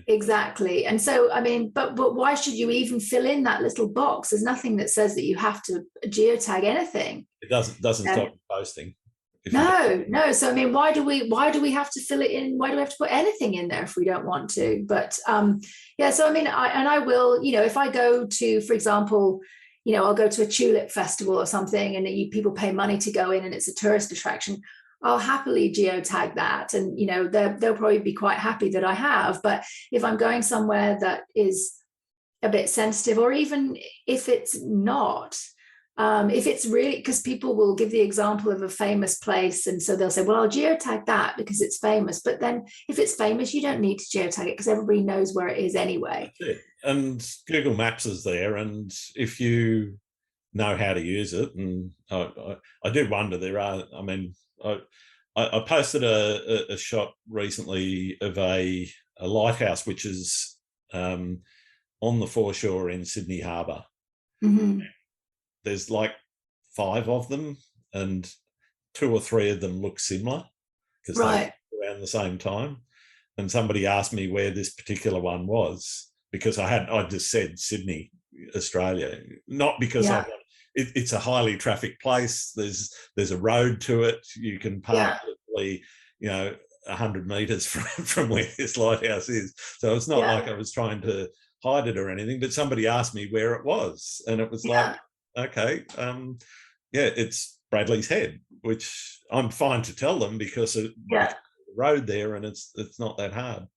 Exactly. And so, but why should you even fill in that little box? There's nothing that says that you have to geotag anything. It doesn't stop you posting. No. So why do we have to fill it in? Why do we have to put anything in there if we don't want to? But so I will, if I go to, for example, I'll go to a tulip festival or something, and people pay money to go in, and it's a tourist attraction, I'll happily geotag that, and they'll probably be quite happy that I have. But if I'm going somewhere that is a bit sensitive, or even if it's not, if it's really, because people will give the example of a famous place, and so they'll say, well, I'll geotag that because it's famous. But then if it's famous, you don't need to geotag it, because everybody knows where it is anyway. That's it. And Google Maps is there, and if you know how to use it, and I do wonder, there are, I posted a shot recently of a lighthouse which is on the foreshore in Sydney Harbour. Mm-hmm. There's like 5 of them, and 2 or 3 of them look similar because they're around the same time. And somebody asked me where this particular one was, because I just said Sydney, Australia, not because it's a highly trafficked place. There's a road to it. You can park literally, 100 metres from where this lighthouse is. So it's not like I was trying to hide it or anything, but somebody asked me where it was, and it was like, okay, it's Bradley's Head, which I'm fine to tell them because it's the road there, and it's not that hard.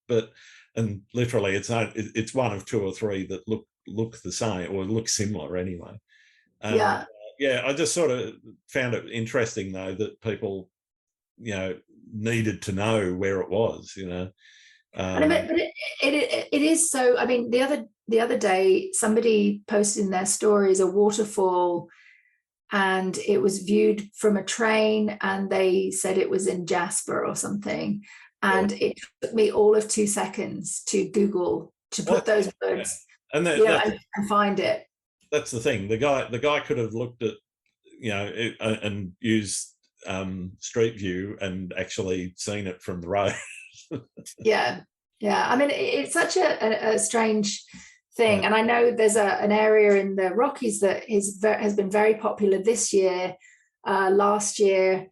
And literally, it's one of 2 or 3 that look the same or look similar anyway. I just sort of found it interesting though that people, needed to know where it was. But it is so. The other day, somebody posted in their stories a waterfall, and it was viewed from a train, and they said it was in Jasper or something. And it took me all of 2 seconds to Google to put those words and find it. That's the thing. The guy could have looked at, and used Street View and actually seen it from the road. It's such a strange thing. And I know there's an area in the Rockies that has been very popular this year. Last year,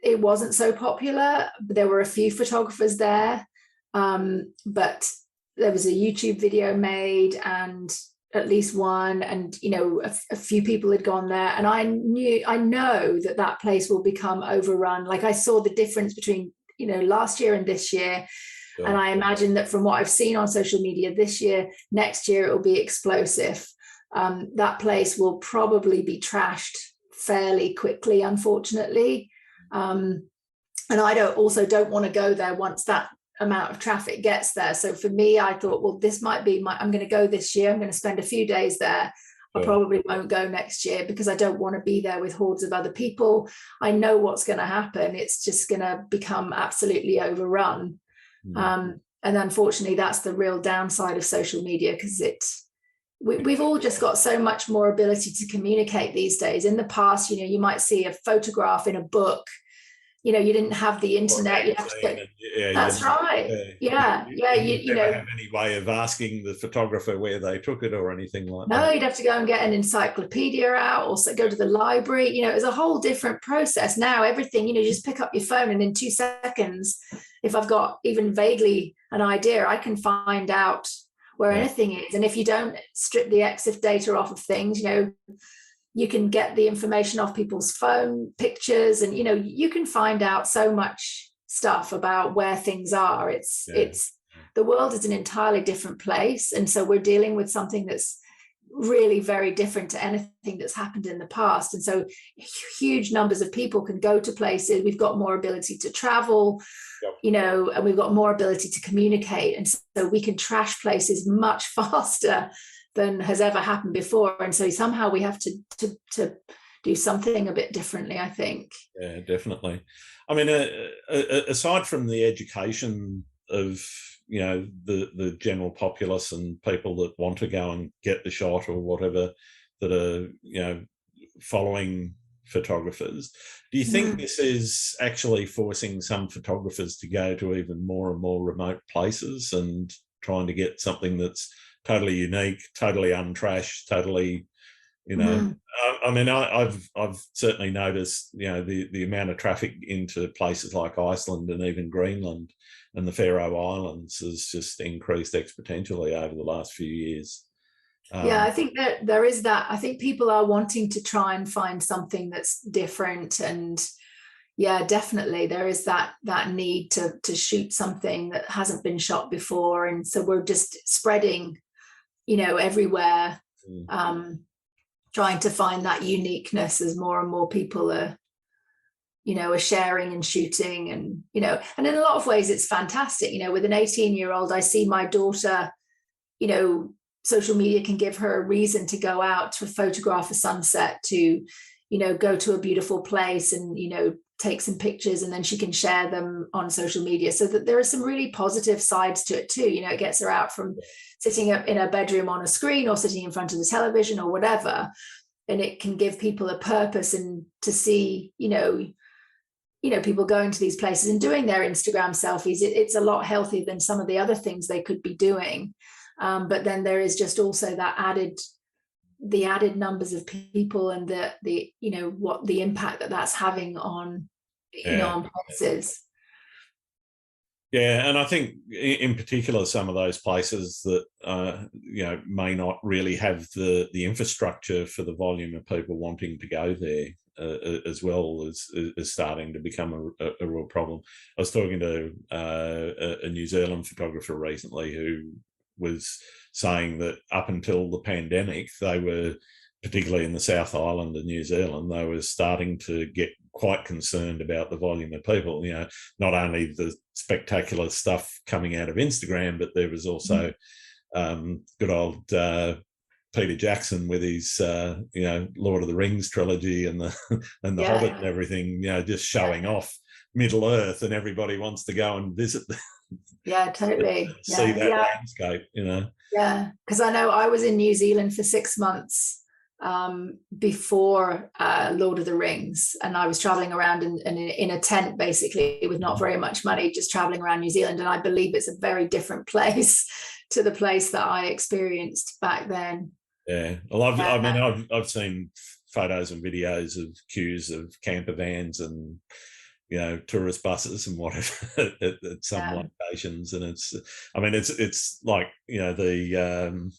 it wasn't so popular. There were a few photographers there, but there was a YouTube video made, and at least one, and a few people had gone there, and I know that place will become overrun. Like, I saw the difference between last year and this year. And I imagine that from what I've seen on social media this year, next year it will be explosive. That place will probably be trashed fairly quickly, unfortunately. And I don't want to go there once that amount of traffic gets there. So for me, I thought, well, this might be I'm going to go this year. I'm going to spend a few days there. I probably won't go next year because I don't want to be there with hordes of other people. I know what's going to happen. It's just going to become absolutely overrun. And unfortunately, that's the real downside of social media, because we've all just got so much more ability to communicate these days. In the past, you might see a photograph in a book. You didn't have the internet. You have to go, that's right. Yeah. You never have any way of asking the photographer where they took it or anything like that. No, you'd have to go and get an encyclopedia out, or go to the library. It was a whole different process. Now everything, you just pick up your phone, and in 2 seconds, if I've got even vaguely an idea, I can find out where anything is. And if you don't strip the EXIF data off of things, you can get the information off people's phone pictures, and you can find out so much stuff about where things are. It's the world is an entirely different place, and so we're dealing with something that's really very different to anything that's happened in the past. And so huge numbers of people can go to places. We've got more ability to travel, and we've got more ability to communicate, and so we can trash places much faster than has ever happened before. And so somehow we have to do something a bit differently, I think. Yeah, definitely. I mean, aside from the education of the general populace and people that want to go and get the shot or whatever, that are following photographers, do you think this is actually forcing some photographers to go to even more and more remote places and trying to get something that's totally unique, totally untrashed, totally, I mean, I've certainly noticed, the amount of traffic into places like Iceland and even Greenland and the Faroe Islands has just increased exponentially over the last few years. I think that there is that. I think people are wanting to try and find something that's different, and definitely there is that need to shoot something that hasn't been shot before, and so we're just spreading, everywhere, trying to find that uniqueness as more and more people are sharing and shooting, and and in a lot of ways it's fantastic. With an 18-year-old, I see my daughter, social media can give her a reason to go out to photograph a sunset, to go to a beautiful place and take some pictures, and then she can share them on social media. So that there are some really positive sides to it too. It gets her out from sitting up in her bedroom on a screen or sitting in front of the television or whatever, and it can give people a purpose, and to see people going to these places and doing their Instagram selfies. It's a lot healthier than some of the other things they could be doing. But then there is just also that added numbers of people, and the what the impact that's having on on places. Yeah, and I think in particular some of those places that may not really have the infrastructure for the volume of people wanting to go there, as well is starting to become a real problem. I was talking to a New Zealand photographer recently who was saying that up until the pandemic, they were, particularly in the South Island of New Zealand, they were starting to get quite concerned about the volume of people. Not only the spectacular stuff coming out of Instagram, but there was also good old Peter Jackson with his Lord of the Rings trilogy and the Hobbit and everything, just showing off Middle Earth, and everybody wants to go and visit totally see that landscape. Because I know I was in New Zealand for 6 months before Lord of the Rings, and I was traveling around in a tent, basically, with not very much money, just traveling around New Zealand. And I believe it's a very different place to the place that I experienced back then. Well, I've seen photos and videos of queues of camper vans and tourist buses and whatever at some locations, and it's like the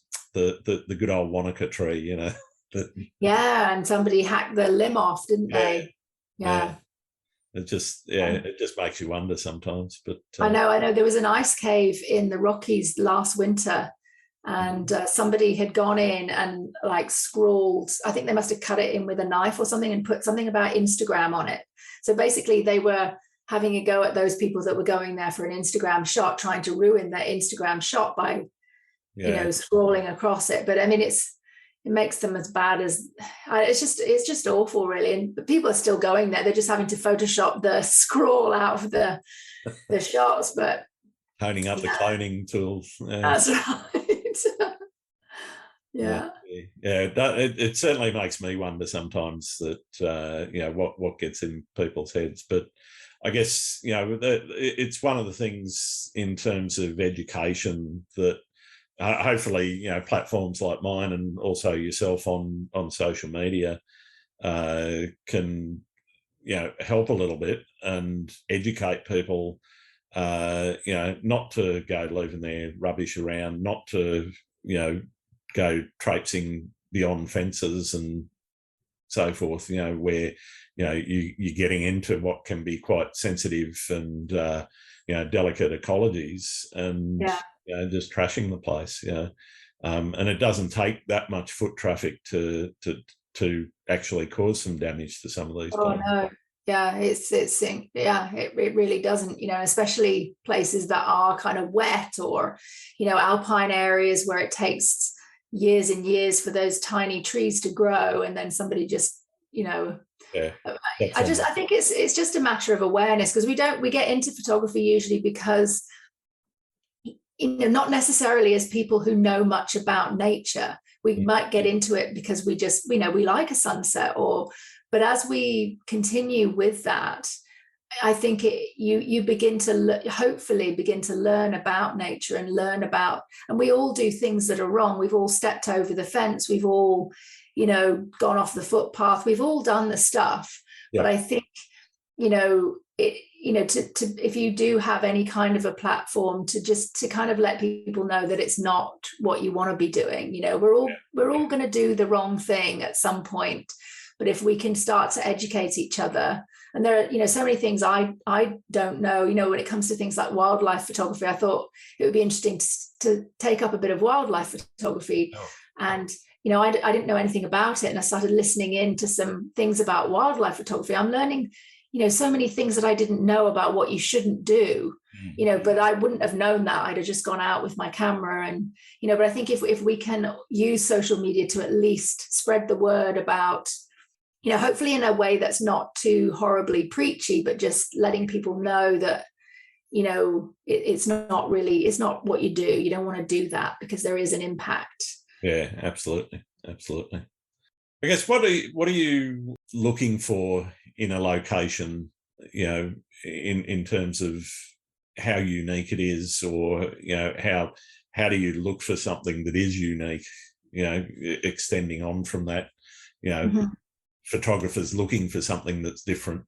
good old Wanaka tree, and somebody hacked the limb off, didn't they? It just makes you wonder sometimes. But I know there was an ice cave in the Rockies last winter, and somebody had gone in and scrawled, I think they must have cut it in with a knife or something, and put something about Instagram on it. So basically they were having a go at those people that were going there for an Instagram shot, trying to ruin their Instagram shot by scrolling across it. But I mean, it makes them as bad as it's just awful, really. And people are still going there. They're just having to Photoshop the scroll out of the shots. But honing up the Yeah, cloning tools. that's right. Yeah, Yeah. it certainly makes me wonder sometimes that what gets in people's heads. But I guess it's one of the things in terms of education that hopefully platforms like mine and also yourself on social media can help a little bit and educate people. Not to go leaving their rubbish around, not to go traipsing beyond fences and so forth, where you're getting into what can be quite sensitive and delicate ecologies, and Yeah. just trashing the place. And it doesn't take that much foot traffic to actually cause some damage to some of these Oh places. no. Yeah, it really doesn't, especially places that are kind of wet, or, alpine areas where it takes years and years for those tiny trees to grow, and then somebody just, Yeah, I think it's just a matter of awareness, because we get into photography usually because, not necessarily as people who know much about nature. We might get into it because we just, we like a sunset, but as we continue with that, I think you begin to hopefully begin to learn about nature and learn about, and we all do things that are wrong. We've all stepped over the fence. We've all, gone off the footpath. We've all done the stuff. Yeah. But I think, if you do have any kind of a platform to kind of let people know that it's not what you want to be doing, we're all going to do the wrong thing at some point. But if we can start to educate each other, and there are, so many things I don't know, when it comes to things like wildlife photography, I thought it would be interesting to take up a bit of wildlife photography. Oh. And, I didn't know anything about it. And I started listening in to some things about wildlife photography. I'm learning, so many things that I didn't know about what you shouldn't do, but I wouldn't have known that. I'd have just gone out with my camera and, but I think if we can use social media to at least spread the word about, hopefully in a way that's not too horribly preachy, but just letting people know that, it's not what you do. You don't want to do that because there is an impact. Yeah, absolutely. I guess what are you looking for in a location, in terms of how unique it is, or how do you look for something that is unique, extending on from that, photographers looking for something that's different.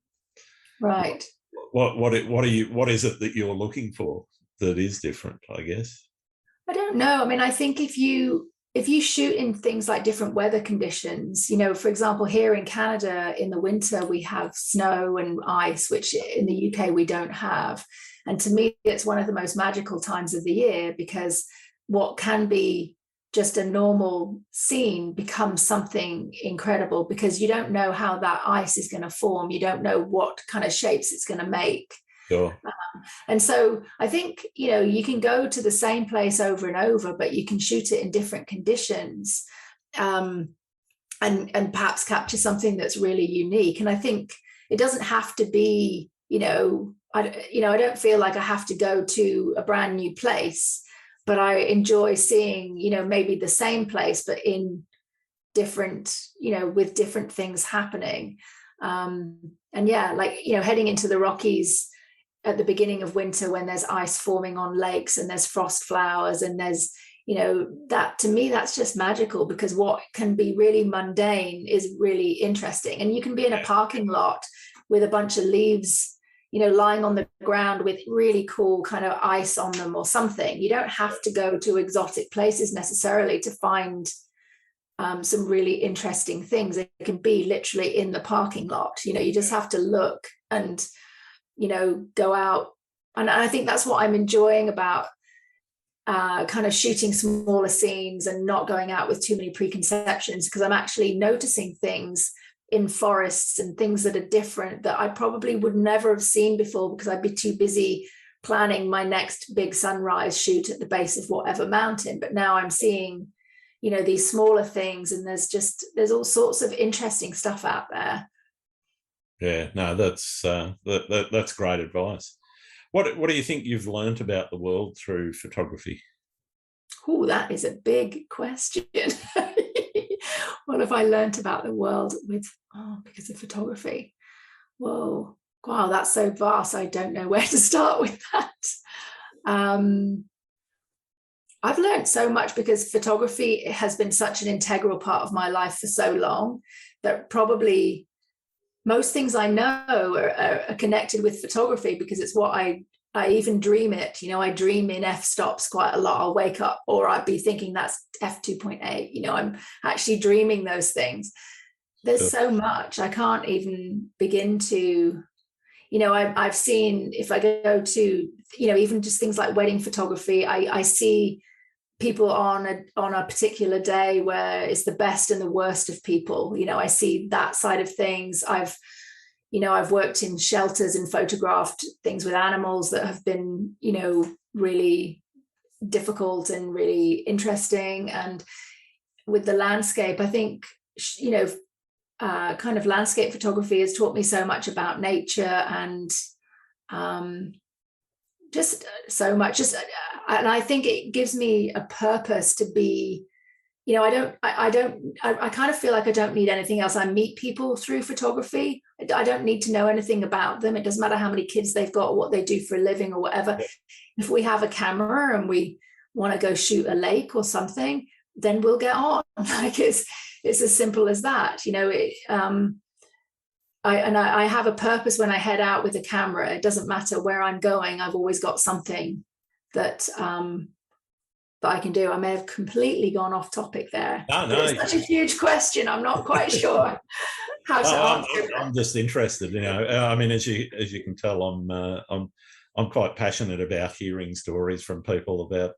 Right. What is it that you're looking for that is different, I guess? I don't know. I mean, I think if you shoot in things like different weather conditions, for example, here in Canada in the winter, we have snow and ice, which in the UK we don't have. And to me, it's one of the most magical times of the year, because what can be just a normal scene becomes something incredible, because you don't know how that ice is going to form. You don't know what kind of shapes it's going to make. Sure. And so I think, you can go to the same place over and over, but you can shoot it in different conditions, and perhaps capture something that's really unique. And I think it doesn't have to be, I don't feel like I have to go to a brand new place, but I enjoy seeing, maybe the same place, but in different, with different things happening. And yeah, like, heading into the Rockies at the beginning of winter when there's ice forming on lakes and there's frost flowers and there's, that to me, that's just magical, because what can be really mundane is really interesting. And you can be in a parking lot with a bunch of leaves, lying on the ground with really cool kind of ice on them or something. You don't have to go to exotic places necessarily to find some really interesting things. It can be literally in the parking lot. You just have to look and, go out. And I think that's what I'm enjoying about kind of shooting smaller scenes and not going out with too many preconceptions, because I'm actually noticing things in forests and things that are different that I probably would never have seen before, because I'd be too busy planning my next big sunrise shoot at the base of whatever mountain. But now I'm seeing, these smaller things, and there's all sorts of interesting stuff out there. Yeah, no, that's great advice. What do you think you've learnt about the world through photography? Oh, that is a big question. What have I learnt about the world because of photography? Whoa, wow, that's so vast. I don't know where to start with that. I've learned so much because photography has been such an integral part of my life for so long that probably most things I know are connected with photography, because it's what I even dream it. I dream in f-stops quite a lot. I'll wake up or I'd be thinking that's f2.8. I'm actually dreaming those things. There's so much I can't even begin to, I've seen, if I go to, even just things like wedding photography, I see people on a particular day where it's the best and the worst of people. I see that side of things. I've worked in shelters and photographed things with animals that have been, really difficult and really interesting. And with the landscape, I think, kind of landscape photography has taught me so much about nature and just so much. And I think it gives me a purpose to be, I kind of feel like I don't need anything else. I meet people through photography. I don't need to know anything about them. It doesn't matter how many kids they've got or what they do for a living or whatever. Yeah. If we have a camera and we want to go shoot a lake or something, then we'll get on. Like it's as simple as that. I have a purpose when I head out with a camera. It doesn't matter where I'm going. I've always got something that I can do. I may have completely gone off topic there. No. It's such a huge question. I'm not quite sure how to answer it. I'm just interested. I mean, as you can tell, I'm quite passionate about hearing stories from people about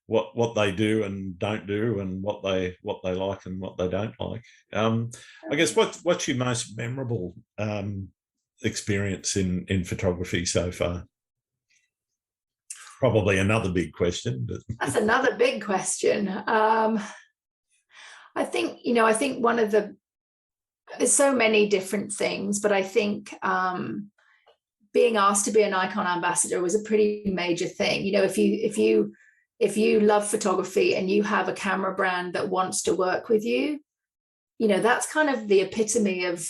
what they do and don't do, and what they like and what they don't like. I guess what's your most memorable experience in photography so far? Probably another big question, but that's another big question. I think one of there's so many different things, but I think being asked to be an icon ambassador was a pretty major thing. If you love photography and you have a camera brand that wants to work with you, that's kind of the epitome of,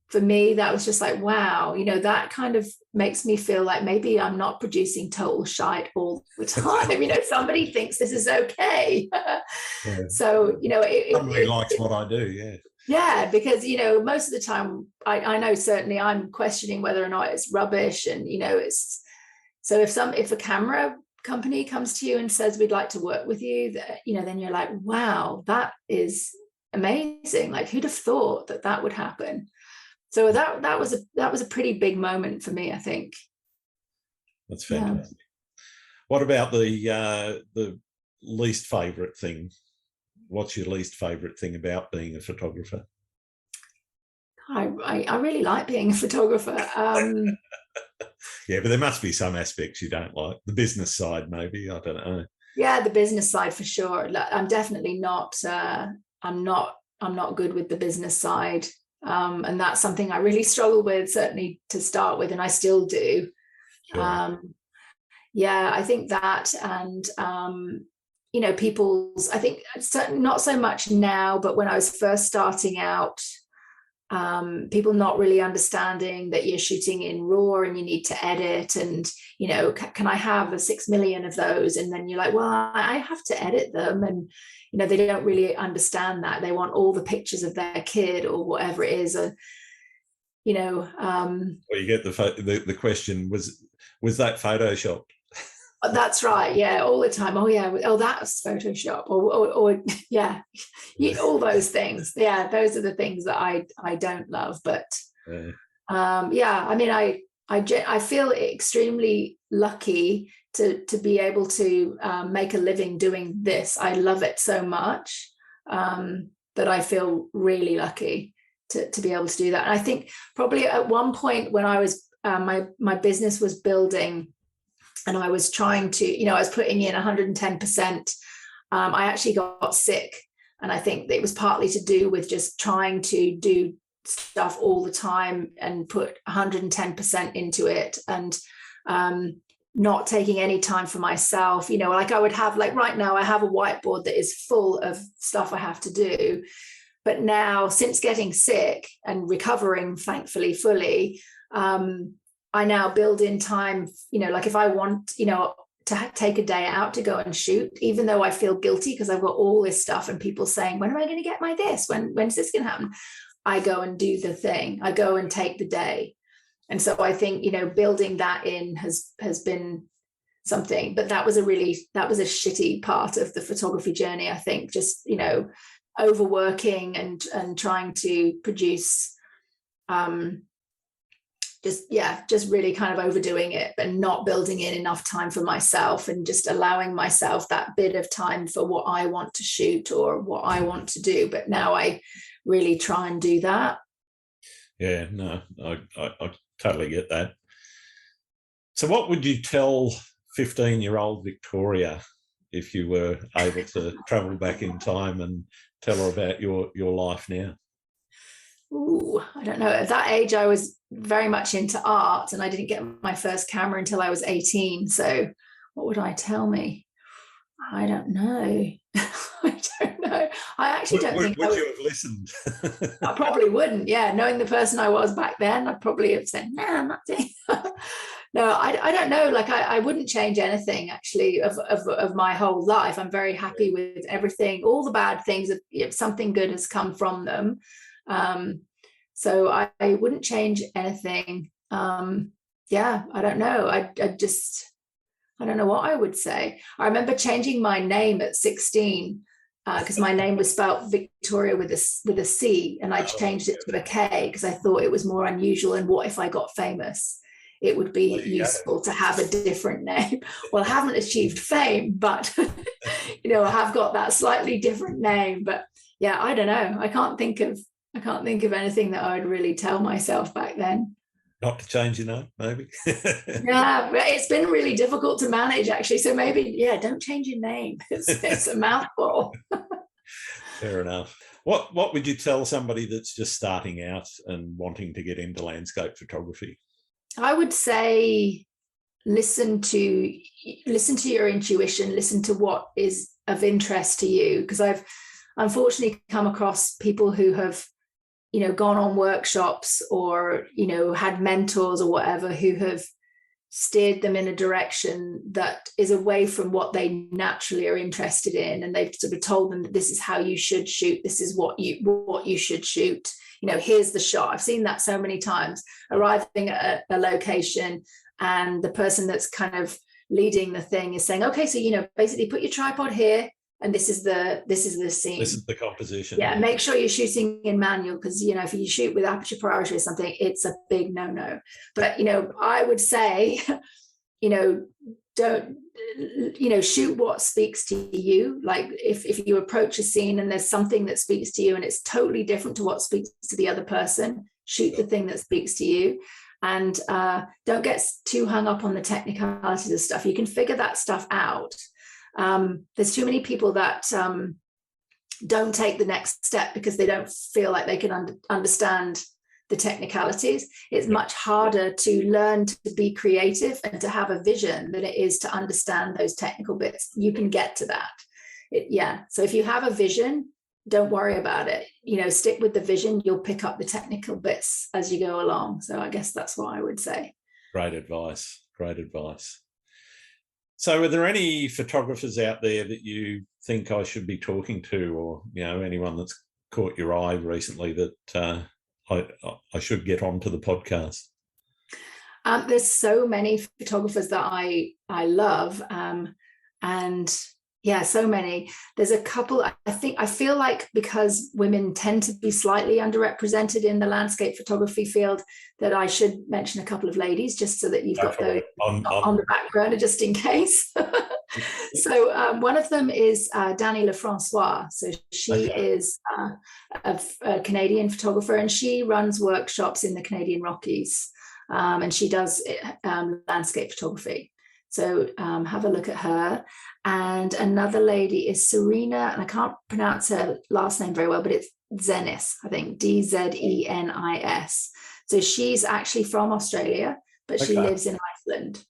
for me, that was just like, wow, that kind of makes me feel like maybe I'm not producing total shite all the time. Somebody thinks this is okay. Yeah. So, somebody likes what I do. Yeah. Yeah, because, most of the time I know certainly I'm questioning whether or not it's rubbish. And, it's, so if a camera company comes to you and says, we'd like to work with you, then you're like, wow, that is amazing. Like, who'd have thought that would happen? So that was a pretty big moment for me, I think. That's fantastic. Yeah. What about the least favorite thing? What's your least favorite thing about being a photographer? I really like being a photographer. Yeah, but there must be some aspects you don't like. The business side, maybe. I don't know. Yeah, the business side for sure. I'm definitely not. I'm not good with the business side. And that's something I really struggle with, certainly to start with, and I still do. Sure. Yeah, I think that, and people's, I think not so much now, but when I was first starting out, people not really understanding that you're shooting in RAW and you need to edit, and can I have 6 million of those? And then you're like, well, I have to edit them, and they don't really understand that. They want all the pictures of their kid or whatever it is. Well, you get the question, was that Photoshopped? That's right. Yeah, all the time. Oh yeah. Oh, that's Photoshop. Or yeah, all those things. Yeah, those are the things that I don't love. But yeah, I mean, I feel extremely lucky to be able to make a living doing this. I love it so much that I feel really lucky to be able to do that. And I think probably at one point when I was my business was building, and I was trying to, I was putting in 110%. I actually got sick. And I think it was partly to do with just trying to do stuff all the time and put 110% into it, and not taking any time for myself. Like I would have, like right now, I have a whiteboard that is full of stuff I have to do. But now, since getting sick and recovering, thankfully, fully, I now build in time, like if I want, to take a day out to go and shoot, even though I feel guilty because I've got all this stuff and people saying, when am I going to get my this? When's this going to happen? I go and do the thing. I go and take the day. And so I think, building that in has been something, but that was a shitty part of the photography journey. I think just, overworking and trying to produce, just really kind of overdoing it, but not building in enough time for myself and just allowing myself that bit of time for what I want to shoot or what I want to do. But now I really try and do that. Yeah, no, I totally get that. So what would you tell 15-year-old Victoria if you were able to travel back in time and tell her about your life now? Ooh, I don't know. At that age, I was very much into art, and I didn't get my first camera until I was 18. So what would I tell me? I don't know. I don't know. I actually don't think would you have listened? I probably wouldn't. Yeah, knowing the person I was back then, I'd probably have said, "No, I'm not doing that." No, I don't know. Like I wouldn't change anything actually of my whole life. I'm very happy with everything. All the bad things, if something good has come from them. So I wouldn't change anything. Yeah, I don't know. I don't know what I would say. I remember changing my name at 16 because my name was spelled Victoria with a C, and I changed it to a K because I thought it was more unusual. And what if I got famous? It would be useful to have a different name. Well, I haven't achieved fame, but I have got that slightly different name. But yeah, I don't know. I can't think of anything that I would really tell myself back then. Not to change your name, maybe. Yeah, it's been really difficult to manage actually. So maybe, don't change your name. It's a mouthful. Fair enough. What would you tell somebody that's just starting out and wanting to get into landscape photography? I would say listen to your intuition, listen to what is of interest to you. Because I've unfortunately come across people who have, gone on workshops or, had mentors or whatever who have steered them in a direction that is away from what they naturally are interested in. And they've sort of told them that this is how you should shoot. This is what you should shoot. Here's the shot. I've seen that so many times, arriving at a location and the person that's kind of leading the thing is saying, okay, so, basically put your tripod here. And this is the scene. This is the composition. Yeah, make sure you're shooting in manual because, if you shoot with aperture priority or something, it's a big no-no. But, I would say, don't, shoot what speaks to you. Like if you approach a scene and there's something that speaks to you and it's totally different to what speaks to the other person, shoot the thing that speaks to you. And don't get too hung up on the technicalities of stuff. You can figure that stuff out. There's too many people that don't take the next step because they don't feel like they can understand the technicalities. It's much harder to learn to be creative and to have a vision than it is to understand those technical bits. You can get to that. So if you have a vision, don't worry about it. Stick with the vision. You'll pick up the technical bits as you go along. So I guess that's what I would say. Great advice. So are there any photographers out there that you think I should be talking to, or, anyone that's caught your eye recently that I should get onto the podcast? There's so many photographers that I love. And yeah, so many. There's a couple, I feel like because women tend to be slightly underrepresented in the landscape photography field, that I should mention a couple of ladies just so that you've got those on the back burner just in case. So one of them is Dani Lefrancois. So she is a Canadian photographer, and she runs workshops in the Canadian Rockies, and she does landscape photography. So have a look at her. And another lady is Serena, and I can't pronounce her last name very well, but it's Zenis, I think, Dzenis. So she's actually from Australia, but she lives in Iceland.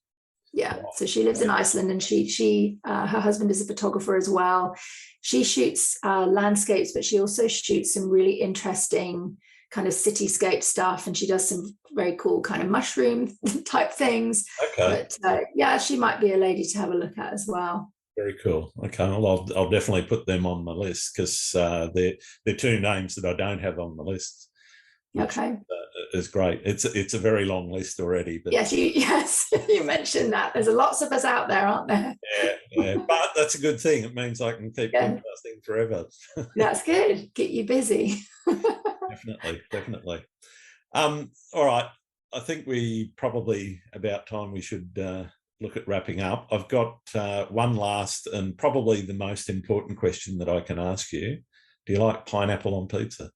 Yeah, so she lives in Iceland, and her husband is a photographer as well. She shoots landscapes, but she also shoots some really interesting kind of cityscape stuff, and she does some very cool kind of mushroom type things. But yeah, she might be a lady to have a look at as well. Very cool. Okay, well, I'll definitely put them on my list, because they're two names that I don't have on the list. Okay, is great. It's a very long list already. But yes, you mentioned that. There's lots of us out there, aren't there? Yeah. But that's a good thing. It means I can keep podcasting forever. That's good. Get you busy. Definitely. All right. I think we probably about time we should look at wrapping up. I've got one last and probably the most important question that I can ask you. Do you like pineapple on pizza?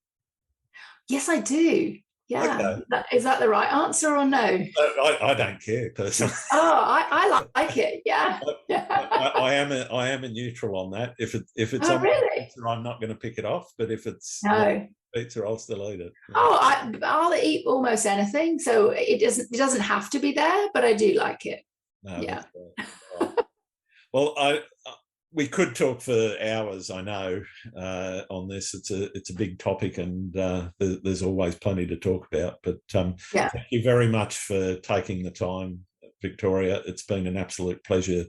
Yes, I do. Yeah. Okay. Is that the right answer or no? I don't care personally. Oh, I like it. Yeah. I am a neutral on that. If it's on pizza, I'm not going to pick it off. But if it's pizza, I'll still eat it. Oh, I'll eat almost anything. So it doesn't have to be there, but I do like it. No, yeah. Well, we could talk for hours, I know, on this. It's a big topic, and there's always plenty to talk about. But thank you very much for taking the time, Victoria. It's been an absolute pleasure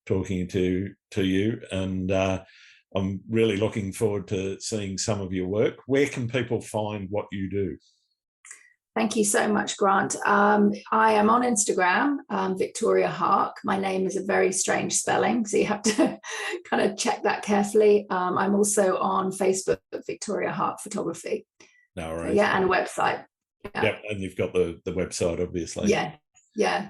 talking to you, and I'm really looking forward to seeing some of your work. Where can people find what you do? Thank you so much, Grant. I am on Instagram, Viktoria Haack. My name is a very strange spelling, so you have to kind of check that carefully. I'm also on Facebook, Viktoria Haack Photography. No worries. So, yeah, and a website. Yeah. Yep, and you've got the website, obviously. Yeah.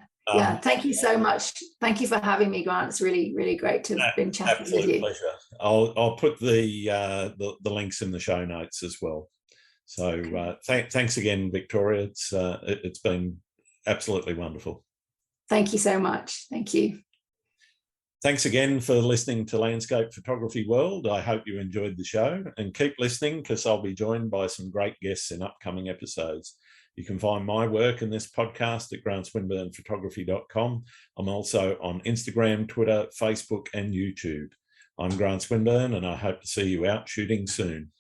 Thank you so much. Thank you for having me, Grant. It's really, really great to have been chatting with you. Absolute pleasure. I'll put the links in the show notes as well. So thanks again, Victoria. It's been absolutely wonderful. Thank you so much. Thank you. Thanks again for listening to Landscape Photography World. I hope you enjoyed the show, and keep listening, because I'll be joined by some great guests in upcoming episodes. You can find my work in this podcast at grantswinburnphotography.com. I'm also on Instagram, Twitter, Facebook, and YouTube. I'm Grant Swinburne, and I hope to see you out shooting soon.